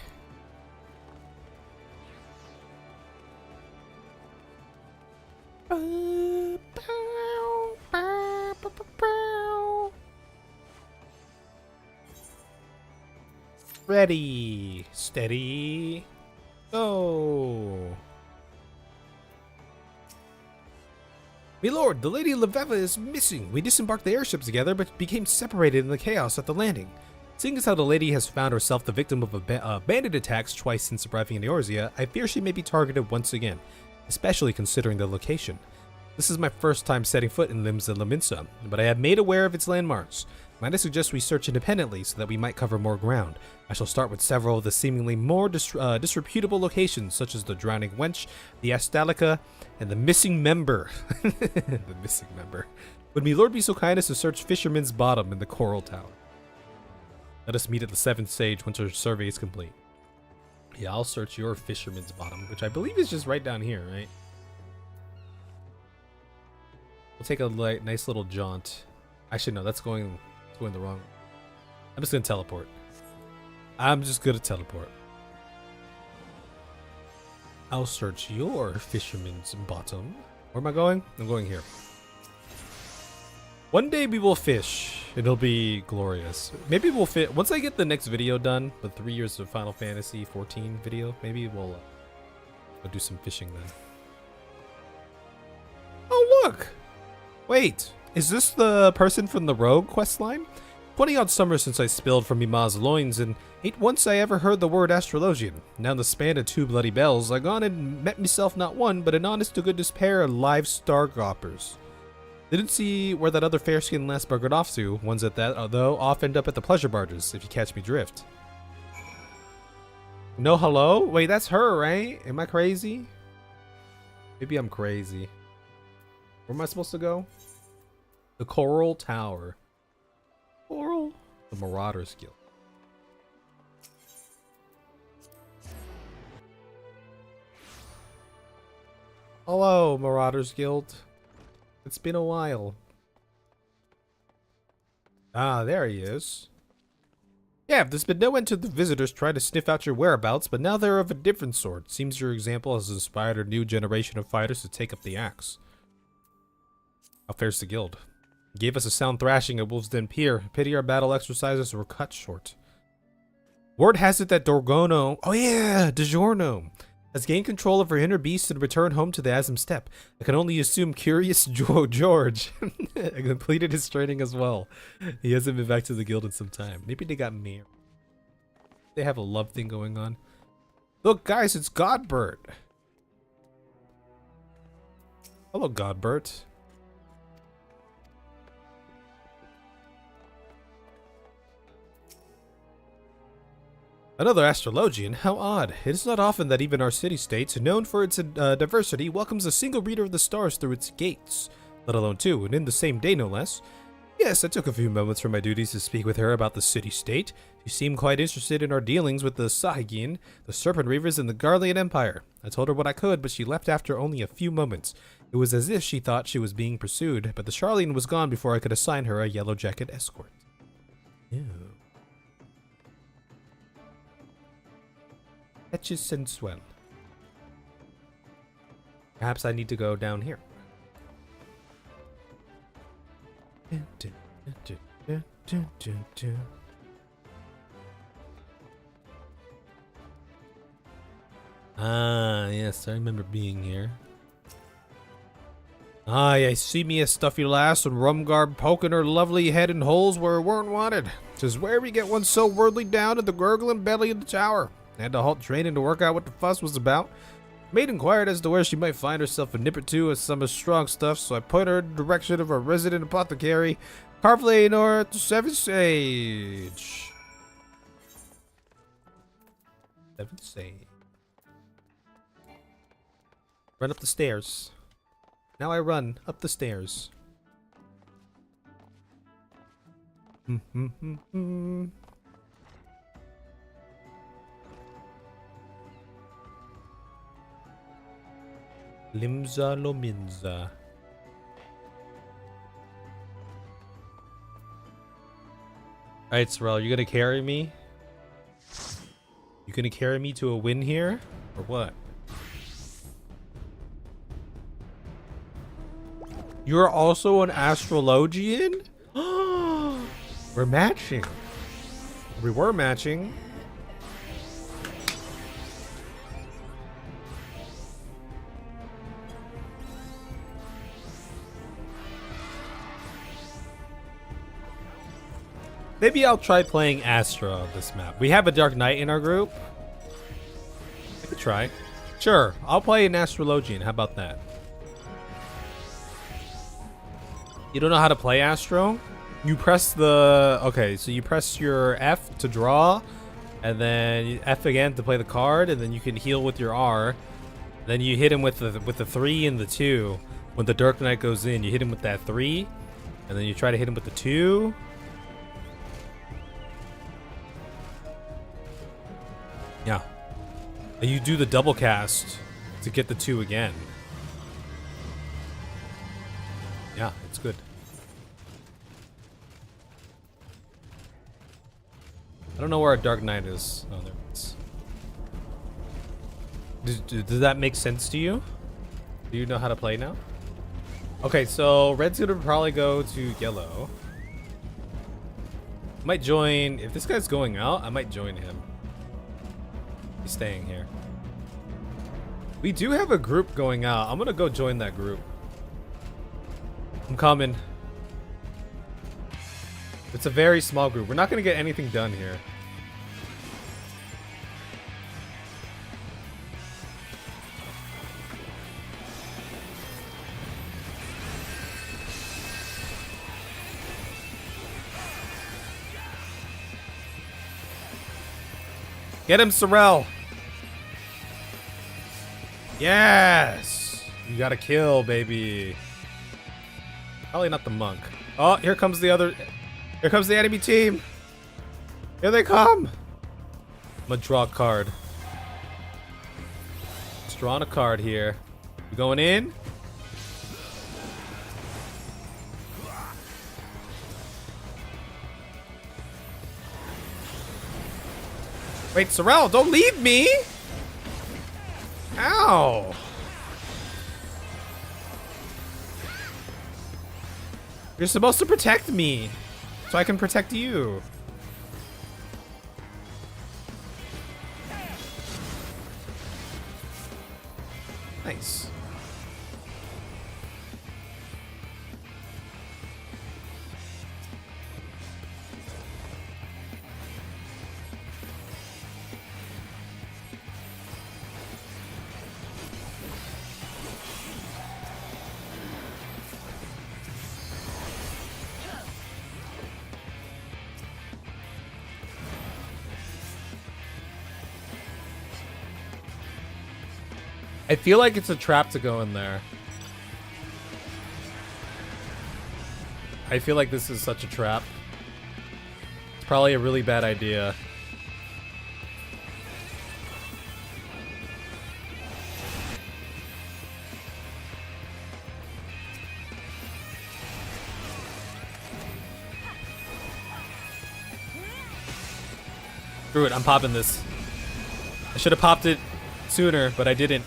Ready, steady, go. Milord, the Lady Leveva is missing. We disembarked the airship together, but became separated in the chaos at the landing. Seeing as how the lady has found herself the victim of bandit attacks twice since arriving in Eorzea, I fear she may be targeted once again, especially considering the location. This is my first time setting foot in Limsa Laminsa, but I have made aware of its landmarks. Might I suggest we search independently so that we might cover more ground? I shall start with several of the seemingly more disreputable locations, such as the Drowning Wench, the Astalica, and the Missing Member. The Missing Member. Would me Lord be so kind as to search Fisherman's Bottom in the Coral Tower? Let us meet at the 7th stage once our survey is complete. Yeah, I'll search your Fisherman's Bottom, which I believe is just right down here, right? We'll take a nice little jaunt. Actually, no, that's going the wrong way. I'm just gonna teleport. I'm just gonna teleport. I'll search your Fisherman's Bottom. Where am I going? I'm going here. One day we will fish. It'll be glorious. Maybe we'll fit once I get the next video done, the 3 years of Final Fantasy 14 video. Maybe we'll do some fishing then. Oh look! Wait, is this the person from the Rogue questline? 20 odd summers since I spilled from Mima's loins, and ain't once I ever heard the word astrologian. Now the span of 2 bloody bells, I gone and met myself not one, but an honest to goodness pair of live stargoppers. Didn't see where that other fair-skinned lass buggered off to. Ones at that, though, off end up at the pleasure barges, if you catch me drift. No hello? Wait, that's her, right? Am I crazy? Maybe I'm crazy. Where am I supposed to go? The Coral Tower. Coral? The Marauders Guild. Hello, Marauders Guild. It's been a while. Ah, there he is. Yeah, there's been no end to the visitors trying to sniff out your whereabouts, but now they're of a different sort. Seems your example has inspired a new generation of fighters to take up the axe. How fares the guild? Gave us a sound thrashing at Wolf's Den Pier. Pity our battle exercises were cut short. Word has it that Dorgono, oh yeah, DiGiorno, has gained control of her inner beast and returned home to the Asm Steppe. I can only assume Curious George completed his training as well. He hasn't been back to the guild in some time. Maybe they got married. They have a love thing going on. Look, guys, it's Godbert. Hello, Godbert. Another astrologian? How odd. It is not often that even our city-state, known for its diversity, welcomes a single reader of the stars through its gates. Let alone 2, and in the same day no less. Yes, I took a few moments from my duties to speak with her about the city-state. She seemed quite interested in our dealings with the Sahagin, the Serpent Reavers, and the Garlean Empire. I told her what I could, but she left after only a few moments. It was as if she thought she was being pursued, but the Charlene was gone before I could assign her a yellow jacket escort. Ew. Fetches sensual. Perhaps I need to go down here. Ah, yes, I remember being here. Aye, I see me a stuffy lass in rum garb poking her lovely head in holes where it weren't wanted. 'Tis where we get one so worldly down in the gurgling belly of the tower. Had to halt training to work out what the fuss was about. Maid inquired as to where she might find herself a nip or two of some strong stuff, so I put her in the direction of our resident apothecary, Carvley North 7th Sage. 7th Sage. Run up the stairs. Now I run up the stairs. Limza Lominza. Alright, Sorrel, you gonna carry me? You gonna carry me to a win here? Or what? You're also an astrologian? We're matching. We were matching. Maybe I'll try playing Astra on this map. We have a Dark Knight in our group. I could try. Sure, I'll play an Astrologian. How about that? You don't know how to play Astro? You press the... Okay, so you press your F to draw, and then F again to play the card, and then you can heal with your R. Then you hit him with the 3 and the 2. When the Dark Knight goes in, you hit him with that 3, and then you try to hit him with the 2. Yeah. And you do the double cast to get the 2 again. Yeah, it's good. I don't know where our Dark Knight is. Oh, there it is. Does that make sense to you? Do you know how to play now? Okay, so red's gonna probably go to yellow. Might join... If this guy's going out, I might join him. He's staying here. We do have a group going out. I'm gonna go join that group. I'm coming. It's a very small group. We're not gonna get anything done here. Get him, Sorrel. Yes. You got to kill, baby. Probably not the monk. Oh, here comes the other. Here comes the enemy team. Here they come. I'm gonna draw a card. Just drawing a card here. You going in? Wait, Sorrel, don't leave me! Ow! You're supposed to protect me, so I can protect you. Nice. I feel like it's a trap to go in there. I feel like this is such a trap. It's probably a really bad idea. Screw it, I'm popping this. I should have popped it sooner, but I didn't.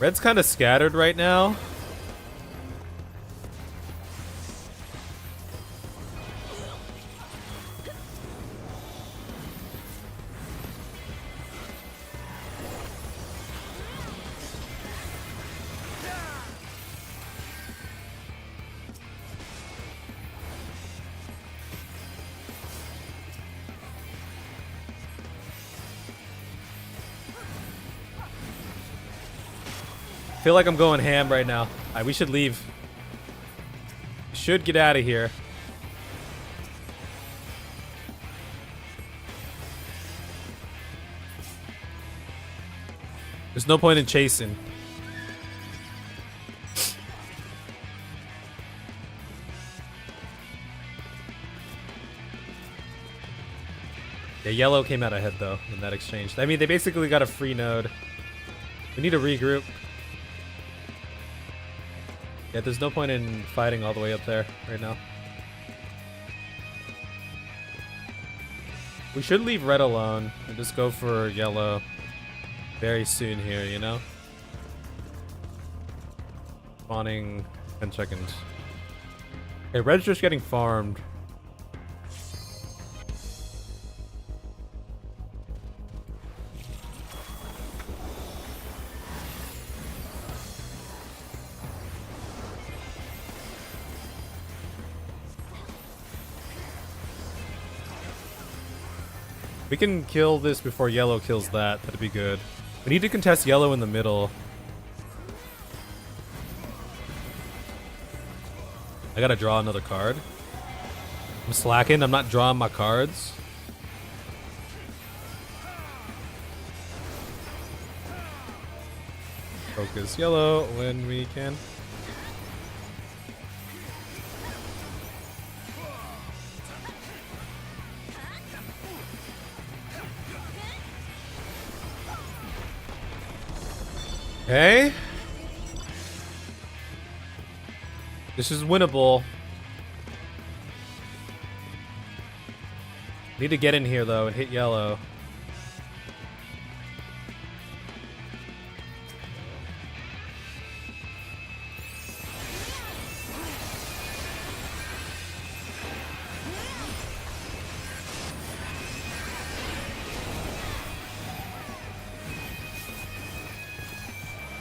Red's kind of scattered right now. I feel like I'm going ham right now. Alright, we should leave. Should get out of here. There's no point in chasing. Yeah, yellow came out ahead though in that exchange. I mean, they basically got a free node. We need to regroup. Yeah, there's no point in fighting all the way up there right now. We should leave red alone and just go for yellow very soon here, you know? Spawning 10 seconds. Okay, red's just getting farmed. We can kill this before yellow kills that. That'd be good. We need to contest yellow in the middle. I gotta draw another card. I'm slacking. I'm not drawing my cards. Focus yellow when we can. Okay. This is winnable. Need to get in here though and hit yellow.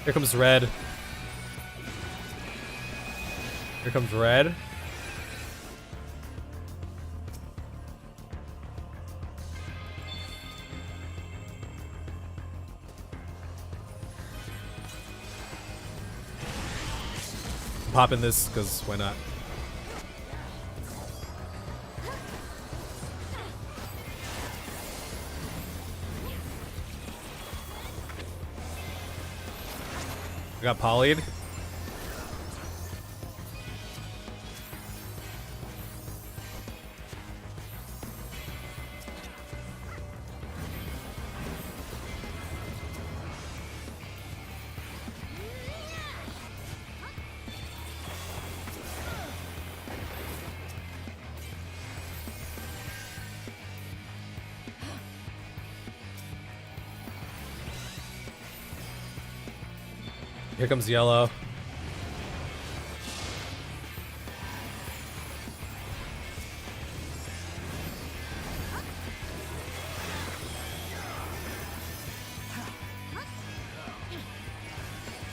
Here comes red. Here comes red. I'm popping this because why not? I got polyed. Here comes yellow.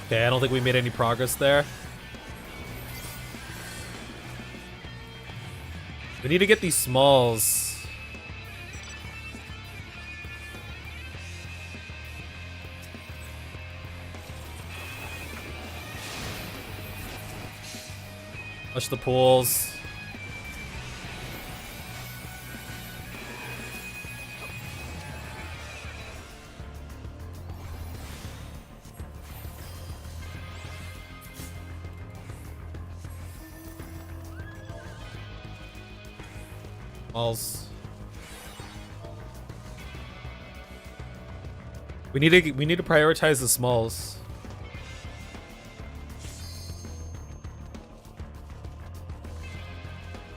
Okay, I don't think we made any progress there. We need to get these smalls. Flush the pools. Smalls. We need to prioritize the smalls.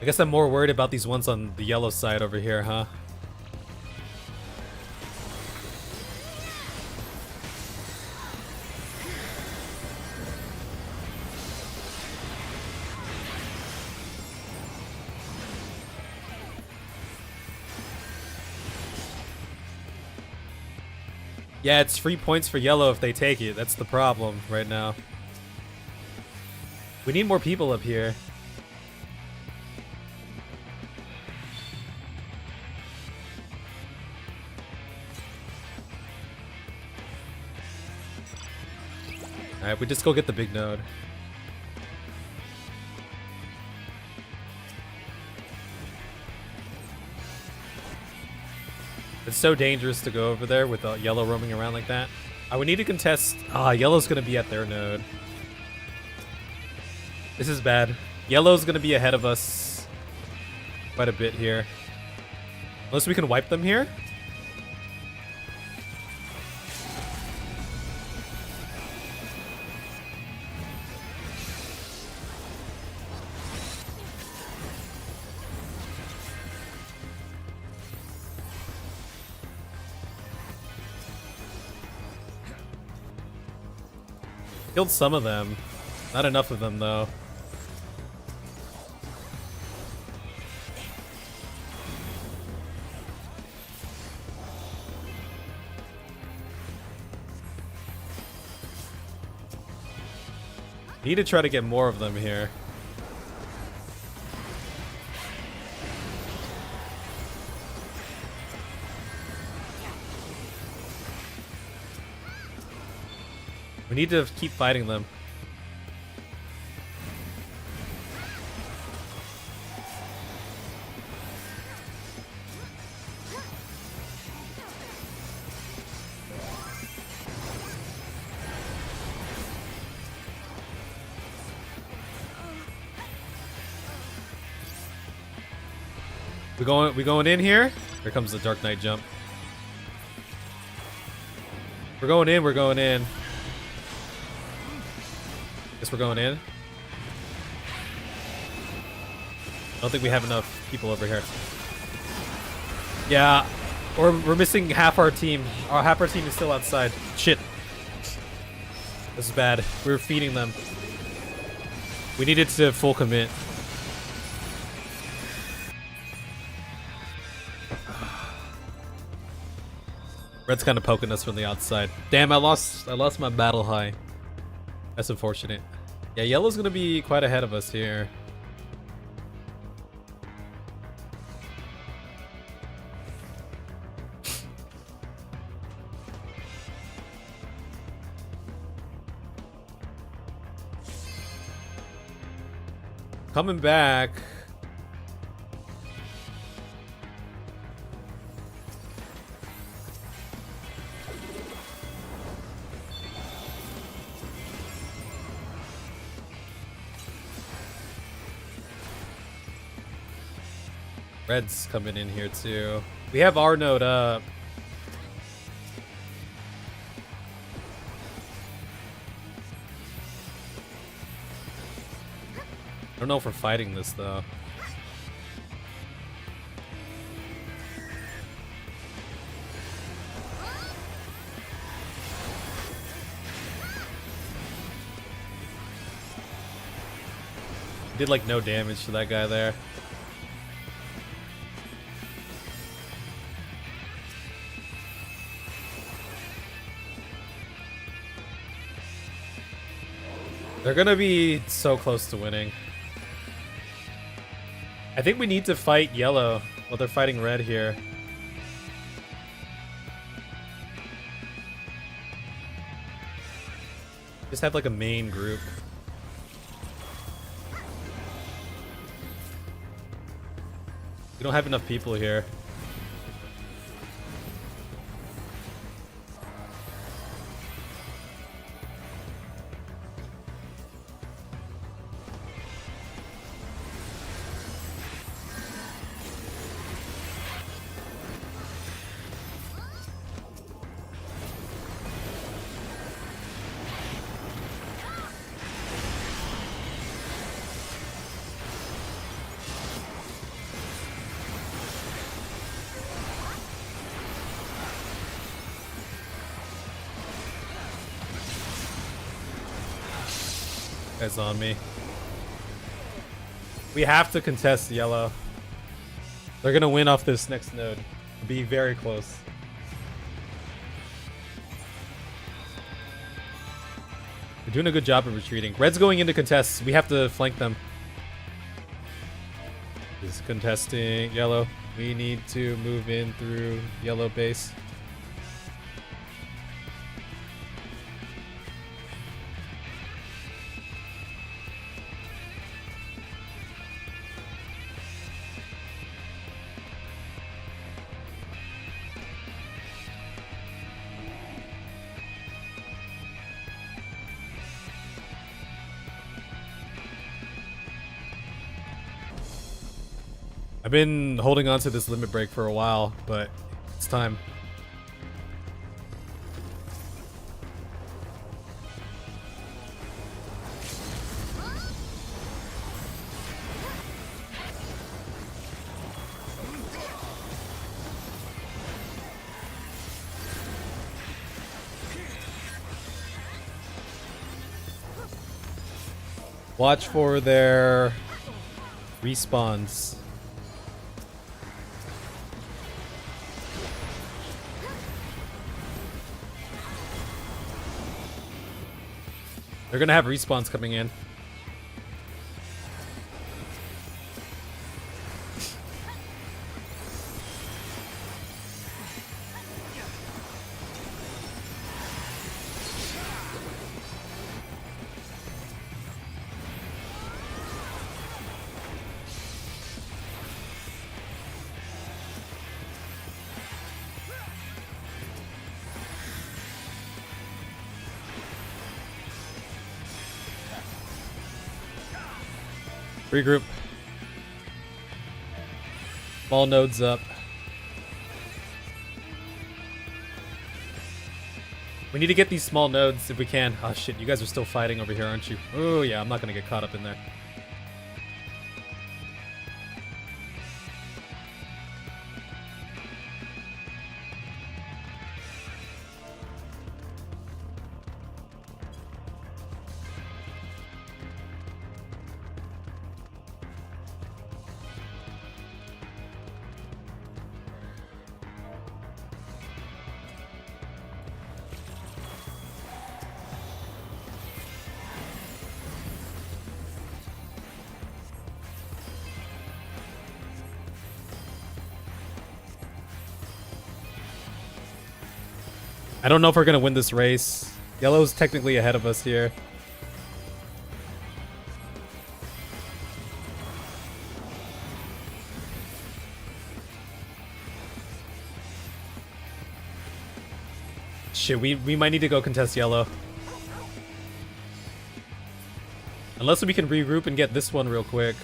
I guess I'm more worried about these ones on the yellow side over here, huh? Yeah, it's free points for yellow if they take it. That's the problem right now. We need more people up here. Alright, we just go get the big node. It's so dangerous to go over there with yellow roaming around like that. We need to contest. Yellow's gonna be at their node. This is bad. Yellow's gonna be ahead of us quite a bit here. Unless we can wipe them here. Killed some of them. Not enough of them, though. Need to try to get more of them here. We need to keep fighting them. We going in here? Here comes the Dark Knight jump. We're going in. Guess we're going in. I don't think we have enough people over here. Yeah, or we're missing half our team. Half our team is still outside. Shit. This is bad. We were feeding them. We needed to full commit. Red's kind of poking us from the outside. Damn, I lost my battle high. That's unfortunate. Yeah, yellow's gonna be quite ahead of us here. Coming back. Red's coming in here too. We have our node up. I don't know if we're fighting this though. Did like no damage to that guy there. They're gonna be so close to winning. I think we need to fight yellow while they're fighting red here. Just have like a main group. We don't have enough people here. Guy's on me. We have to contest yellow. They're gonna win off this next node. Be very close. We're doing a good job of retreating. Red's going into contests. We have to flank them. He's contesting yellow. We need to move in through yellow base. I've been holding on to this limit break for a while, but it's time. Watch for their respawns. They're gonna have respawns coming in. Regroup. Small nodes up. We need to get these small nodes if we can. Oh shit, you guys are still fighting over here, aren't you? Oh yeah, I'm not gonna get caught up in there. I don't know if we're gonna win this race. Yellow's technically ahead of us here. Shit, we might need to go contest yellow. Unless we can regroup and get this one real quick.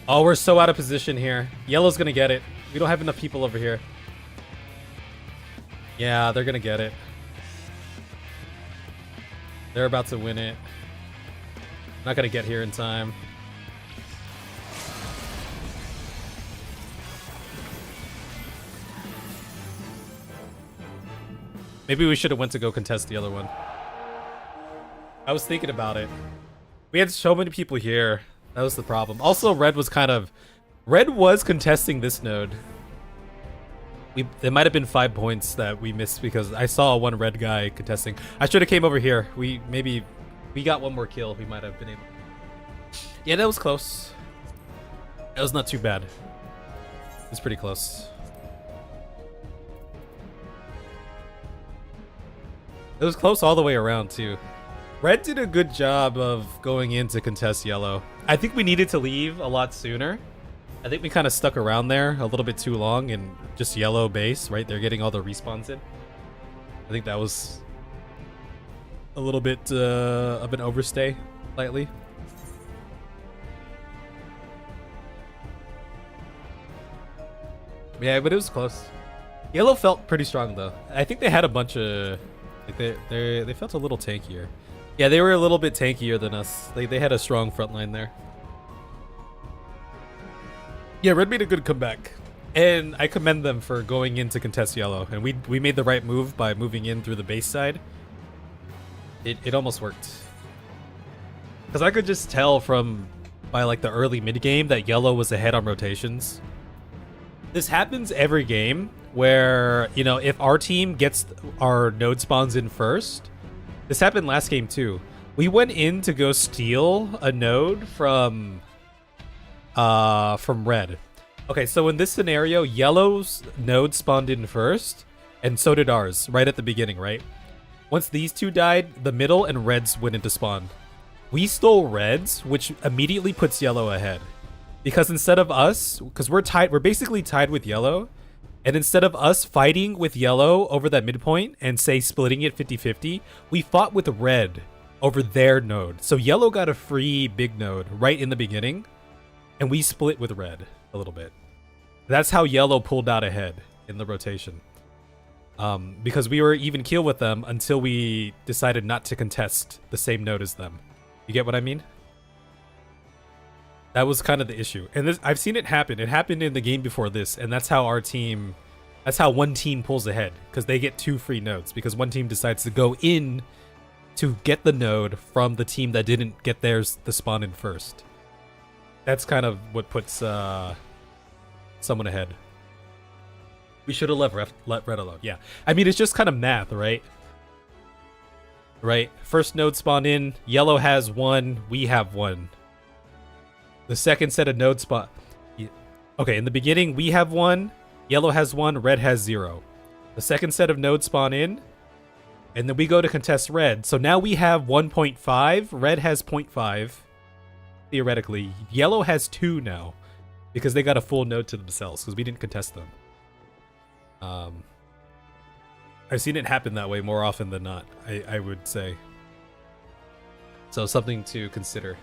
Oh, we're so out of position here. Yellow's gonna get it. We don't have enough people over here. Yeah, they're gonna get it. They're about to win it. Not gonna get here in time. Maybe we should have went to go contest the other one. I was thinking about it. We had so many people here. That was the problem. Also, Red was contesting this node. There might have been 5 points that we missed because I saw one red guy contesting. I should have came over here. We got one more kill. We might have been able. Yeah, that was close. That was not too bad. It was pretty close. It was close all the way around too. Red did a good job of going in to contest yellow. I think we needed to leave a lot sooner. I think we kind of stuck around there a little bit too long and just yellow base, right? They're getting all the respawns in. I think that was a little bit of an overstay, slightly. Yeah, but it was close. Yellow felt pretty strong though. I think they had a bunch of, like they felt a little tankier. Yeah, they were a little bit tankier than us. They had a strong front line there. Yeah, Red made a good comeback, and I commend them for going in to contest yellow. And we made the right move by moving in through the base side. It almost worked, because I could just tell by like the early mid game that yellow was ahead on rotations. This happens every game where, you know, if our team gets our node spawns in first. This happened last game too. We went in to go steal a node from red. Okay, so in this scenario, yellow's node spawned in first, and so did ours, right at the beginning, right? Once these two died, the middle and reds went into spawn. We stole reds, which immediately puts yellow ahead. Because instead of us, because we're basically tied with yellow, and instead of us fighting with yellow over that midpoint and say splitting it 50-50, we fought with red over their node. So yellow got a free big node right in the beginning. and we split with red a little bit. That's how yellow pulled out ahead in the rotation. Because we were even keel with them until we decided not to contest the same node as them. You get what I mean? That was kind of the issue. And this, I've seen it happen. It happened in the game before this, and that's how one team pulls ahead, because they get 2 free nodes, because one team decides to go in to get the node from the team that didn't get theirs the spawn in first. That's kind of what puts someone ahead. We should have let red alone. Yeah. I mean, it's just kind of math, right? Right? First node spawn in, yellow has 1, we have 1. The second set of node spot. Okay, in the beginning, we have 1, yellow has 1, red has 0. The second set of nodes spawn in, and then we go to contest red. So now we have 1.5, red has 0.5, theoretically. Yellow has 2 now, because they got a full node to themselves, because we didn't contest them. I've seen it happen that way more often than not, I would say. So something to consider.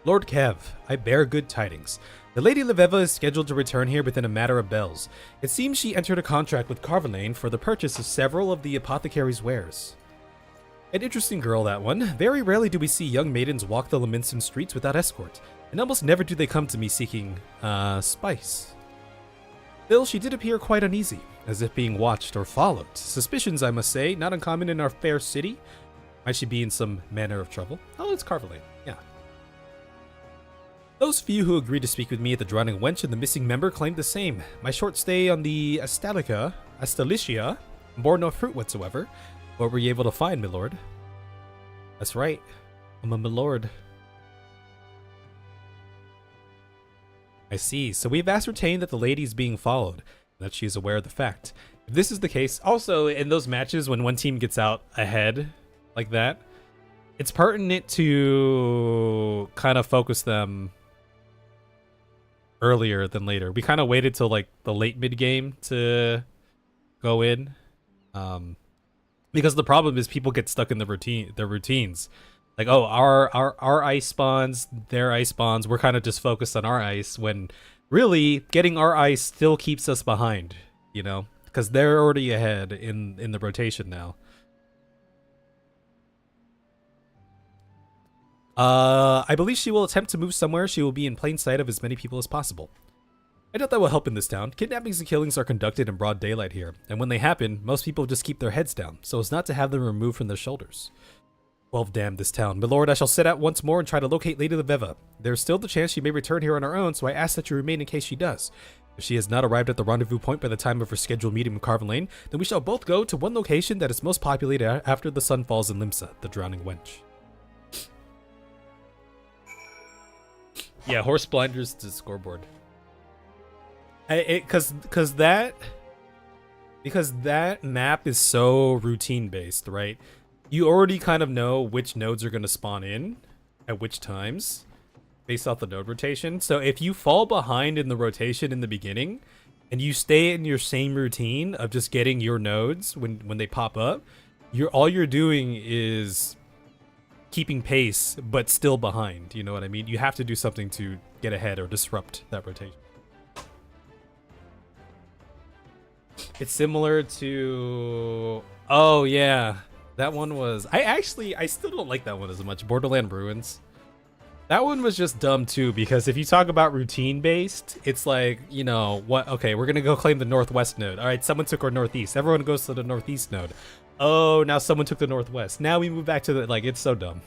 Lord Kev, I bear good tidings. The Lady Leveva is scheduled to return here within a matter of bells. It seems she entered a contract with Carvalane for the purchase of several of the apothecary's wares. An interesting girl, that one. Very rarely do we see young maidens walk the Leminson streets without escort, and almost never do they come to me seeking, spice. Still, she did appear quite uneasy, as if being watched or followed. Suspicions, I must say, not uncommon in our fair city. Might she be in some manner of trouble? Oh, it's Carvalane, yeah. Those few who agreed to speak with me at the Drowning Wench and the missing member claimed the same. My short stay on the Astalicia bore no fruit whatsoever. What were you able to find, my lord? That's right. I'm a milord. I see. So we've ascertained that the lady is being followed, and that she is aware of the fact. If this is the case, also in those matches when one team gets out ahead like that, it's pertinent to kind of focus them earlier than later. We kind of waited till like the late mid game to go in, because the problem is people get stuck in their routines. Like, oh, our ice spawns, their ice spawns. We're kind of just focused on our ice, when really getting our ice still keeps us behind, you know, because they're already ahead in the rotation now. I believe she will attempt to move somewhere. She will be in plain sight of as many people as possible. I doubt that will help in this town. Kidnappings and killings are conducted in broad daylight here, and when they happen, most people just keep their heads down, so as not to have them removed from their shoulders. Well, damn this town. My lord, I shall set out once more and try to locate Lady Leveva. There's still the chance she may return here on her own, so I ask that you remain in case she does. If she has not arrived at the rendezvous point by the time of her scheduled meeting with Carvalane, then we shall both go to one location that is most populated after the sun falls in Limsa, the Drowning Wench. Yeah, horse blinders to scoreboard. Because that map is so routine based, right? You already kind of know which nodes are going to spawn in at which times based off the node rotation. So if you fall behind in the rotation in the beginning and you stay in your same routine of just getting your nodes when they pop up, all you're doing is keeping pace but still behind. You know what I mean? You have to do something to get ahead or disrupt that rotation. It's similar to, oh yeah, that one was, I still don't like that one as much. Borderland Ruins. That one was just dumb too, because if you talk about routine based, it's like, you know, what, okay, we're gonna go claim the northwest node. All right, someone took our northeast. Everyone goes to the northeast node. Oh, now someone took the northwest. Now we move back to the, like, it's so dumb.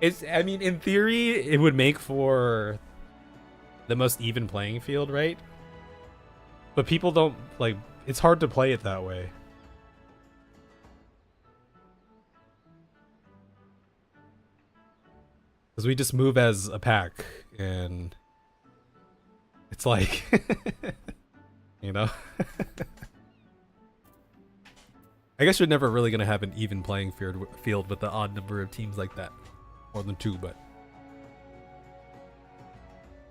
I mean, in theory, it would make for the most even playing field, right? But people don't, like, it's hard to play it that way. Because we just move as a pack, and it's like, you know? I guess you're never really going to have an even playing field with the odd number of teams like that. More than 2, but...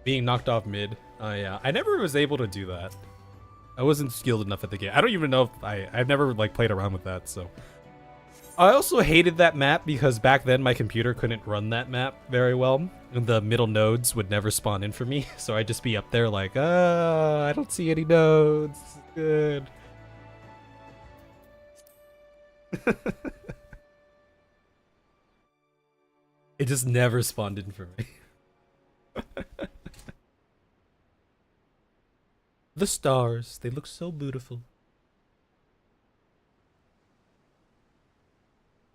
Being knocked off mid. Oh yeah, I never was able to do that. I wasn't skilled enough at the game. I don't even know if I've never like played around with that, so... I also hated that map because back then my computer couldn't run that map very well. the middle nodes would never spawn in for me, so I'd just be up there like, I don't see any nodes. Good. It just never spawned in for me. The stars, they look so beautiful.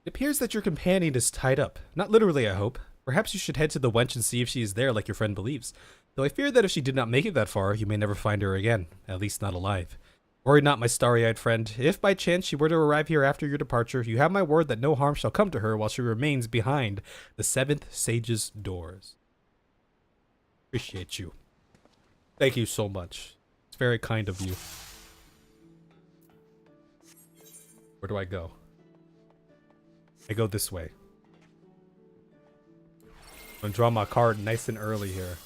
It appears that your companion is tied up. Not literally, I hope. Perhaps you should head to the wench and see if she is there like your friend believes. Though I fear that if she did not make it that far, you may never find her again. At least not alive. Worry not, my starry-eyed friend. If by chance she were to arrive here after your departure, you have my word that no harm shall come to her while she remains behind the 7th Sage's doors. Appreciate you. Thank you so much. It's very kind of you. Where do I go? I go this way. I'm gonna draw my card nice and early here.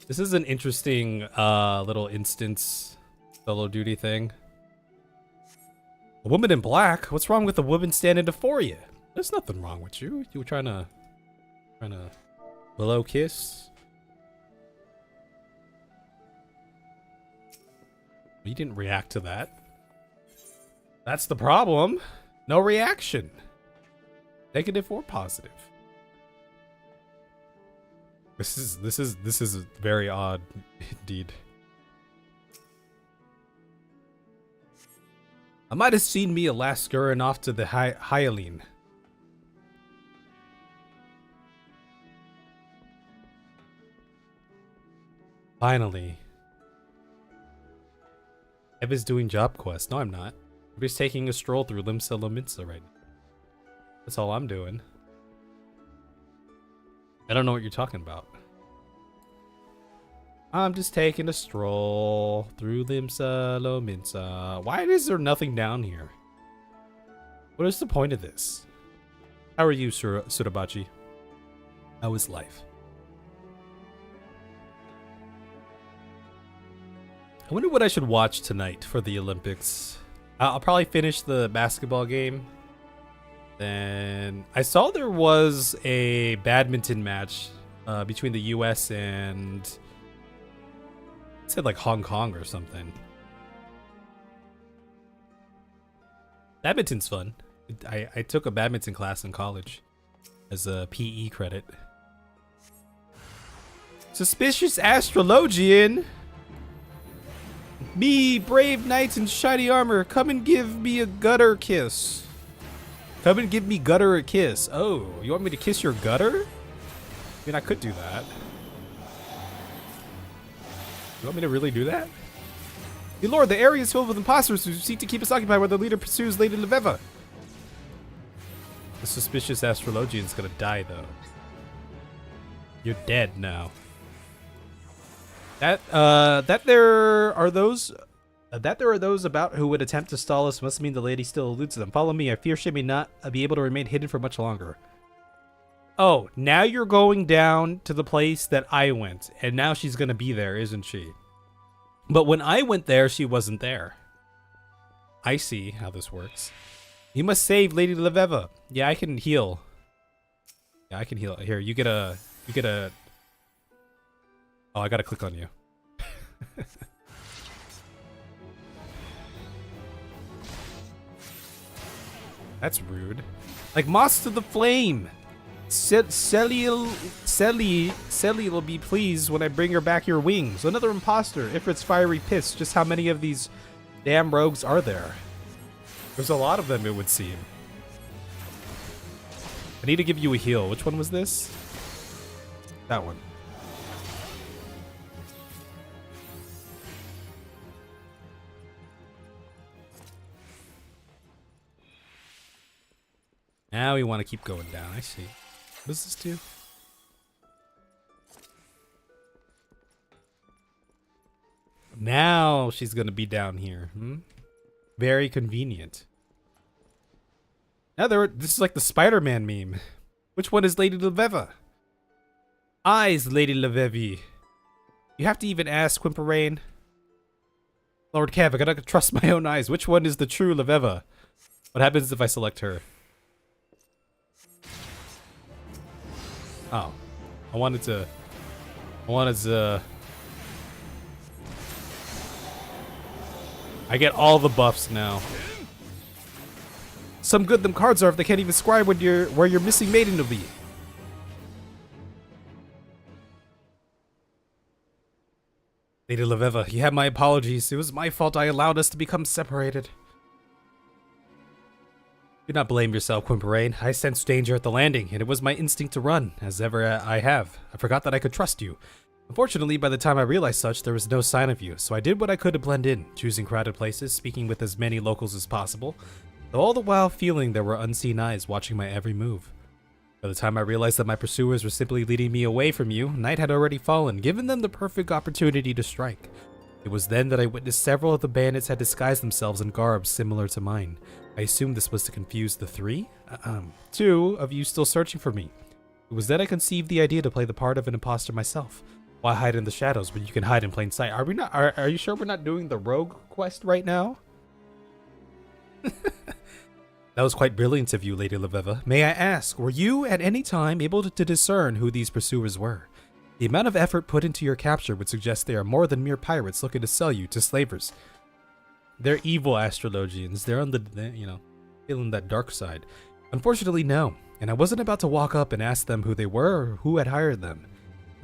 This is an interesting little instance solo duty thing. A woman in black? What's wrong with the woman standing before you? There's nothing wrong with you. You were trying to willow kiss? You didn't react to that. That's the problem. No reaction. Negative or positive. This is very odd indeed. I might have seen me a last scurrying off to the Hyalene. Finally. Eva's doing job quests. No, I'm not. I'm just taking a stroll through Limsa Lominsa right now. That's all I'm doing. I don't know what you're talking about. I'm just taking a stroll through Limsa Lominsa. Why is there nothing down here? What is the point of this? How are you, Surabachi? How is life? I wonder what I should watch tonight for the Olympics. I'll probably finish the basketball game. Then I saw there was a badminton match between the US and it said like Hong Kong or something. Badminton's fun. I took a badminton class in college as a PE credit. Suspicious astrologian. Me, brave knights in shiny armor, come and give me a gutter kiss. Come and give me gutter a kiss. Oh, you want me to kiss your gutter? I mean, I could do that. You want me to really do that? Your lord, the area is filled with imposters who seek to keep us occupied while the leader pursues Lady Leveva. The suspicious astrologian's gonna die, though. You're dead now. That there are those about who would attempt to stall us must mean the lady still eludes them. Follow me. I fear she may not be able to remain hidden for much longer. Oh, now you're going down to the place that I went, and now she's gonna be there, isn't she? But when I went there, she wasn't there. I see how this works. You must save Lady Leveva. Yeah, I can heal. Yeah, I can heal. Here, you get a... Oh, I gotta click on you. That's rude. Like moss to the flame. Selly will be pleased when I bring her back your wings. Another imposter. Ifrit's fiery piss. Just how many of these damn rogues are there? There's a lot of them, it would seem. I need to give you a heal. Which one was this? That one. Now we want to keep going down. I see. What does this do? Now she's going to be down here. Very convenient. Now this is like the Spider-Man meme. Which one is Lady Leveva? Eyes, Lady Levevi. You have to even ask, Quimperain. Lord Kev, I gotta trust my own eyes. Which one is the true Leveva? What happens if I select her? Oh. I wanted to... I get all the buffs now. Some good them cards are if they can't even scribe when where your missing maiden will be. Lady Leveva, you have my apologies. It was my fault I allowed us to become separated. Do not blame yourself, Quimperain. I sensed danger at the landing, and it was my instinct to run, as ever I have. I forgot that I could trust you. Unfortunately, by the time I realized such, there was no sign of you, so I did what I could to blend in, choosing crowded places, speaking with as many locals as possible, though all the while feeling there were unseen eyes watching my every move. By the time I realized that my pursuers were simply leading me away from you, night had already fallen, giving them the perfect opportunity to strike. It was then that I witnessed several of the bandits had disguised themselves in garbs similar to mine. I assumed this was to confuse the two of you still searching for me. It was then I conceived the idea to play the part of an imposter myself. Why hide in the shadows when you can hide in plain sight? Are we not? Are you sure we're not doing the rogue quest right now? That was quite brilliant of you, Lady Leveva. May I ask, were you at any time able to discern who these pursuers were? The amount of effort put into your capture would suggest they are more than mere pirates looking to sell you to slavers. They're evil astrologians. They're on feeling that dark side. Unfortunately, no. And I wasn't about to walk up and ask them who they were or who had hired them.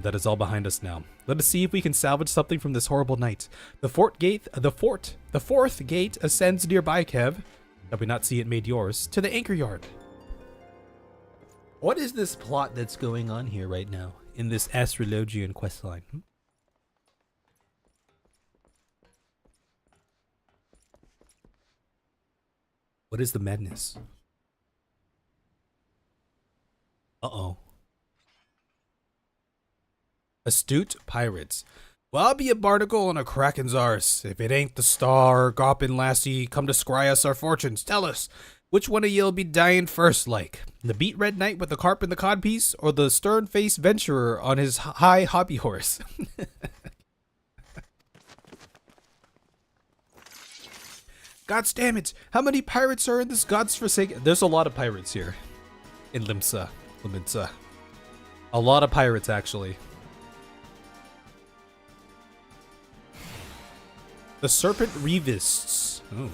That is all behind us now. Let us see if we can salvage something from this horrible night. The fourth gate ascends nearby, Kev. Shall we not see it made yours? To the anchor yard. What is this plot that's going on here right now in this astrologian questline? What is the madness? Uh-oh. Astute pirates. Well, I'll be a barnacle on a kraken's arse. If it ain't the star, goppin' lassie, come to scry us our fortunes. Tell us, which one of ye'll be dying first like? The beat red knight with the carp and the codpiece, or the stern-faced venturer on his high hobby horse? Gods damn it! How many pirates are in this god's forsaken? There's a lot of pirates here. In Limsa. A lot of pirates, actually. The Serpent Revists. Ooh.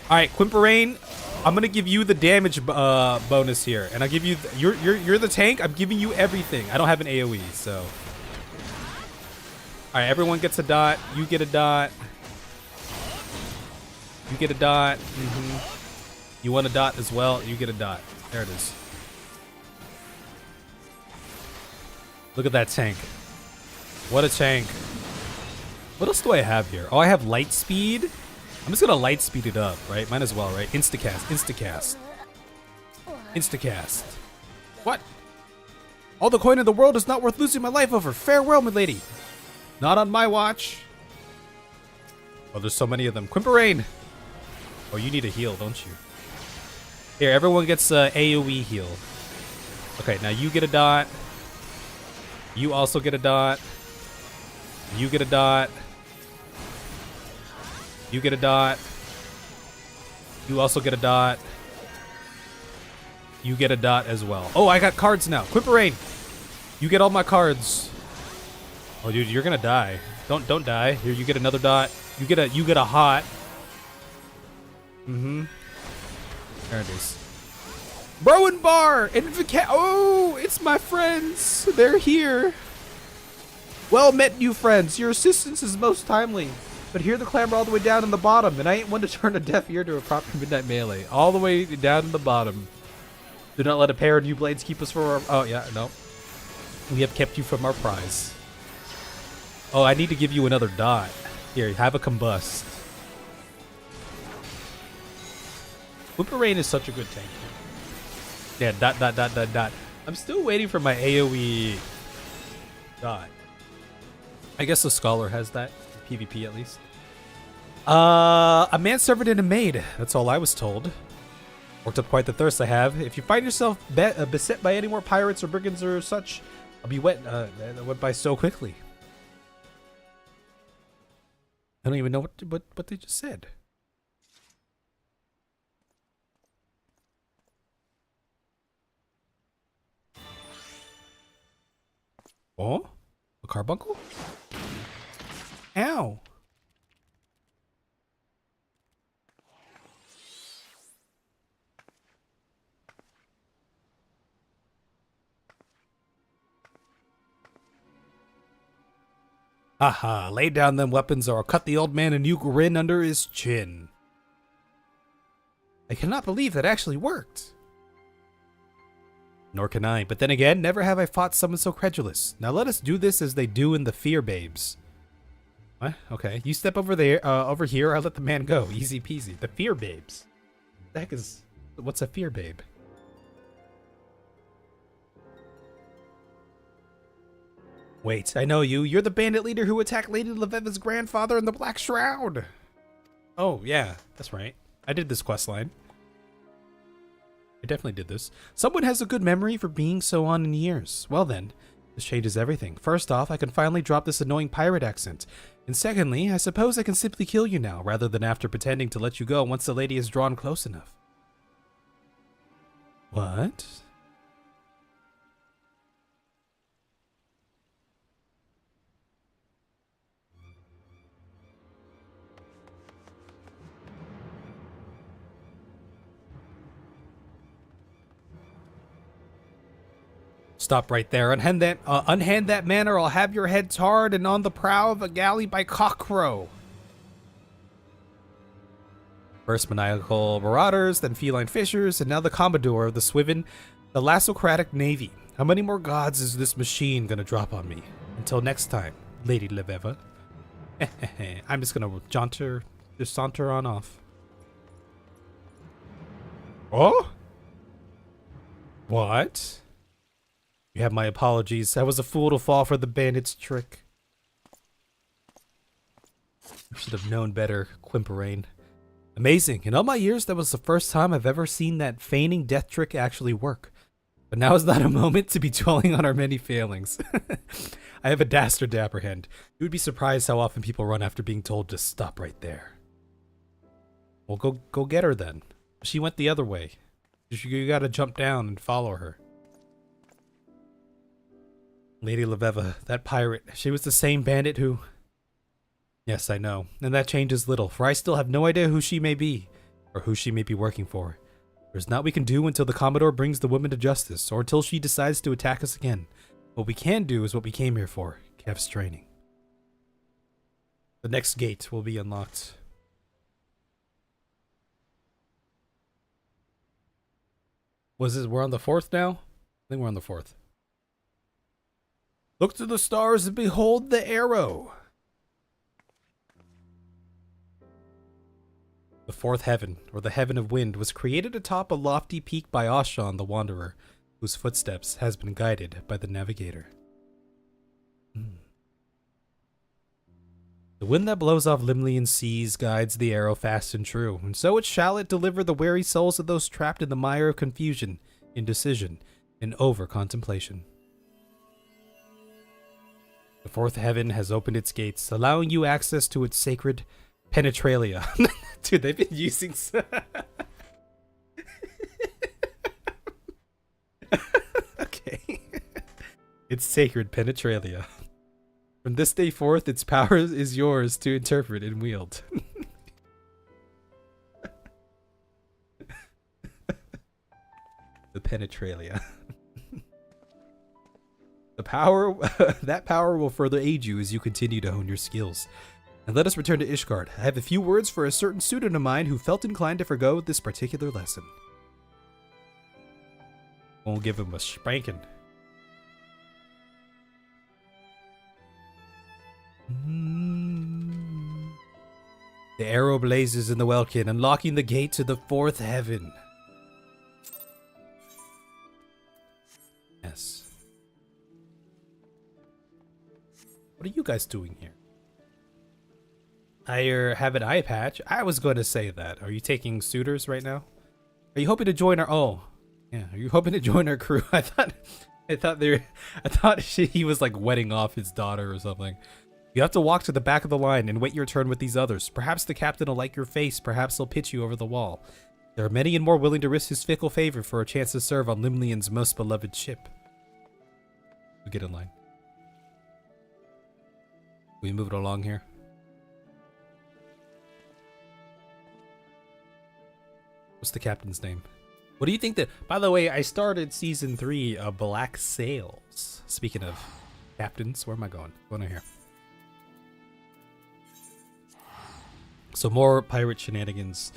Alright, Quimperain, I'm gonna give you the damage bonus here. And I'll give you... You're the tank, I'm giving you everything. I don't have an AoE, so... Alright, everyone gets a dot. You get a dot. You get a dot. You want a dot as well? You get a dot. There it is. Look at that tank. What a tank. What else do I have here? Oh, I have light speed. I'm just gonna light speed it up, right? Might as well, right? Instacast. What? All the coin in the world is not worth losing my life over. Farewell, milady. Not on my watch. Oh, there's so many of them. Quimperain. Oh, you need a heal, don't you? Here, everyone gets AoE heal. Okay, now you get a dot. You also get a dot. You get a dot. You get a dot. You also get a dot. You get a dot as well. Oh, I got cards now. Quimperain, you get all my cards. Oh, dude, you're gonna die. Don't die. Here, you get another dot. You get a hot. There it is. Rowan Bar! Oh, it's my friends. They're here. Well met, new friends. Your assistance is most timely. But hear the clamor all the way down in the bottom, and I ain't one to turn a deaf ear to a proper midnight melee. All the way down in the bottom. Do not let a pair of new blades keep us from our... Oh, yeah, no. We have kept you from our prize. Oh, I need to give you another dot. Here, have a combust. Quimperain is such a good tank. Yeah, dot. I'm still waiting for my AoE dot. I guess the Scholar has that. PvP at least. A manservant and a maid. That's all I was told. Worked up quite the thirst I have. If you find yourself beset by any more pirates or brigands or such, I'll be wet. That went by so quickly. I don't even know what they just said. Oh? A carbuncle? Ow. Haha, lay down them weapons or I'll cut the old man a new grin under his chin. I cannot believe that actually worked. Nor can I, but then again, never have I fought someone so credulous. Now let us do this as they do in the Fear Babes. What? Okay, you step over there, over here, I'll let the man go. Easy peasy. The Fear Babes. What the heck is... What's a Fear Babe? Wait, I know you. You're the bandit leader who attacked Lady Leveva's grandfather in the Black Shroud. Oh, yeah, that's right. I did this quest line. I definitely did this. Someone has a good memory for being so on in years. Well then, this changes everything. First off, I can finally drop this annoying pirate accent. And secondly, I suppose I can simply kill you now, rather than after pretending to let you go once the lady is drawn close enough. What? Stop right there. Unhand that man or I'll have your head tarred and on the prow of a galley by cockcrow. First maniacal marauders, then feline fishers, and now the commodore of the Swivin, the Lassocratic Navy. How many more gods is this machine gonna drop on me? Until next time, Lady Leveva. I'm just gonna saunter on off. Oh? What? You have my apologies. I was a fool to fall for the bandit's trick. I should have known better, Quimperane. Amazing. In all my years, that was the first time I've ever seen that feigning death trick actually work. But now is not a moment to be dwelling on our many failings. I have a dastard to apprehend. You would be surprised how often people run after being told to stop right there. Well, go get her then. She went the other way. You gotta jump down and follow her. Lady Leveva, that pirate, she was the same bandit who... Yes, I know, and that changes little, for I still have no idea who she may be, or who she may be working for. There's naught we can do until the Commodore brings the woman to justice, or until she decides to attack us again. What we can do is what we came here for, Kev's training. The next gate will be unlocked. We're on the 4th now? I think we're on the 4th. Look to the stars and behold the arrow. The 4th heaven, or the heaven of wind, was created atop a lofty peak by Oshan the Wanderer, whose footsteps has been guided by the navigator. The wind that blows off Limlian seas guides the arrow fast and true, and so it shall it deliver the weary souls of those trapped in the mire of confusion, indecision, and over-contemplation. The 4th heaven has opened its gates, allowing you access to its sacred penetralia. Dude, they've been using... Okay. Its sacred penetralia. From this day forth, its power is yours to interpret and wield. The penetralia. The power, that power will further aid you as you continue to hone your skills. And let us return to Ishgard. I have a few words for a certain student of mine who felt inclined to forgo this particular lesson. We'll give him a spanking. The arrow blazes in the welkin, unlocking the gate to the 4th heaven. Yes. What are you guys doing here? I have an eye patch. I was going to say that. Are you taking suitors right now? Are you hoping to join our... Oh, yeah. Are you hoping to join our crew? I thought he was like wedding off his daughter or something. You have to walk to the back of the line and wait your turn with these others. Perhaps the captain will like your face. Perhaps he'll pitch you over the wall. There are many and more willing to risk his fickle favor for a chance to serve on Limlian's most beloved ship. You get in line. We move it along here. What's the captain's name? What do you think that... By the way, I started season 3 of Black Sails. Speaking of captains, where am I going? Going in here. So more pirate shenanigans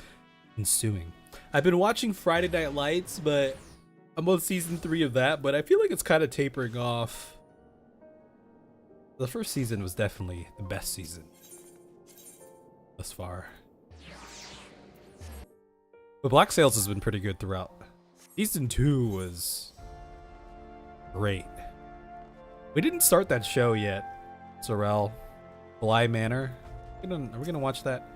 ensuing. I've been watching Friday Night Lights, but I'm on season 3 of that, but I feel like it's kind of tapering off. The first season was definitely the best season thus far. But Black Sails has been pretty good throughout. Season 2 was great. We didn't start that show yet, Sorrel. Bly Manor. Are we gonna watch that?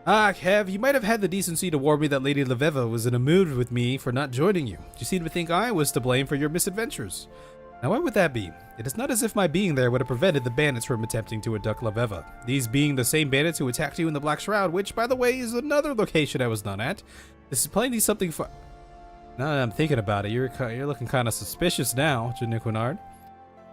Ah, Kev, you might have had the decency to warn me that Lady Leveva was in a mood with me for not joining you. You seem to think I was to blame for your misadventures. Now why would that be? It is not as if my being there would have prevented the bandits from attempting to abduct Leveva. These being the same bandits who attacked you in the Black Shroud, which, by the way, is another location I was not at. This is plainly something for... Now that I'm thinking about it, you're looking kind of suspicious now, Janiquinard.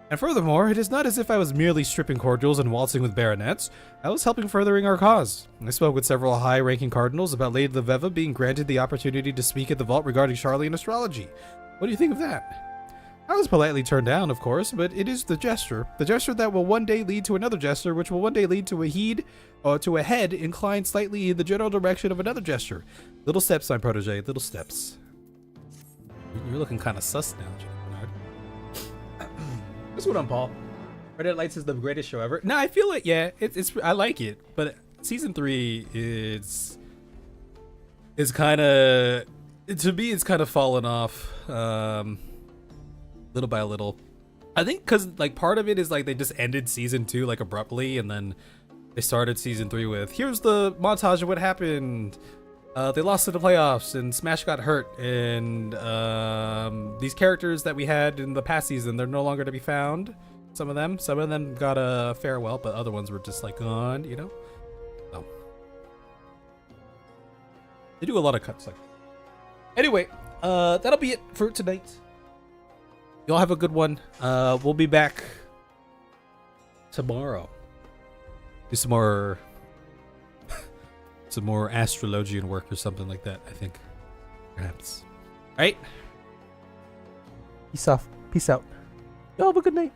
And furthermore, it is not as if I was merely stripping cordials and waltzing with baronets. I was helping furthering our cause. I spoke with several high-ranking cardinals about Lady Leveva being granted the opportunity to speak at the vault regarding Charlie and astrology. What do you think of that? I was politely turned down, of course, but it is the gesture that will one day lead to another gesture, which will one day lead to a head inclined slightly in the general direction of another gesture. Little steps, my protege, little steps. You're looking kind of sus now, Bernard. What's going on, Paul? Friday Night Lights is the greatest show ever. No, I feel like, yeah, it's I like it, but season 3 is kind of, to me, it's kind of fallen off. Little by little. I think because like part of it is like they just ended season 2 like abruptly, and then they started season 3 with here's the montage of what happened. They lost in the playoffs and Smash got hurt, and these characters that we had in the past season, they're no longer to be found. Some of them got a farewell, but other ones were just like gone, you know. So they do a lot of cuts like anyway. That'll be it for tonight. Y'all have a good one. We'll be back tomorrow. Do some more astrologian work or something like that, I think. Perhaps. All right. Peace off. Peace out. Y'all have a good night.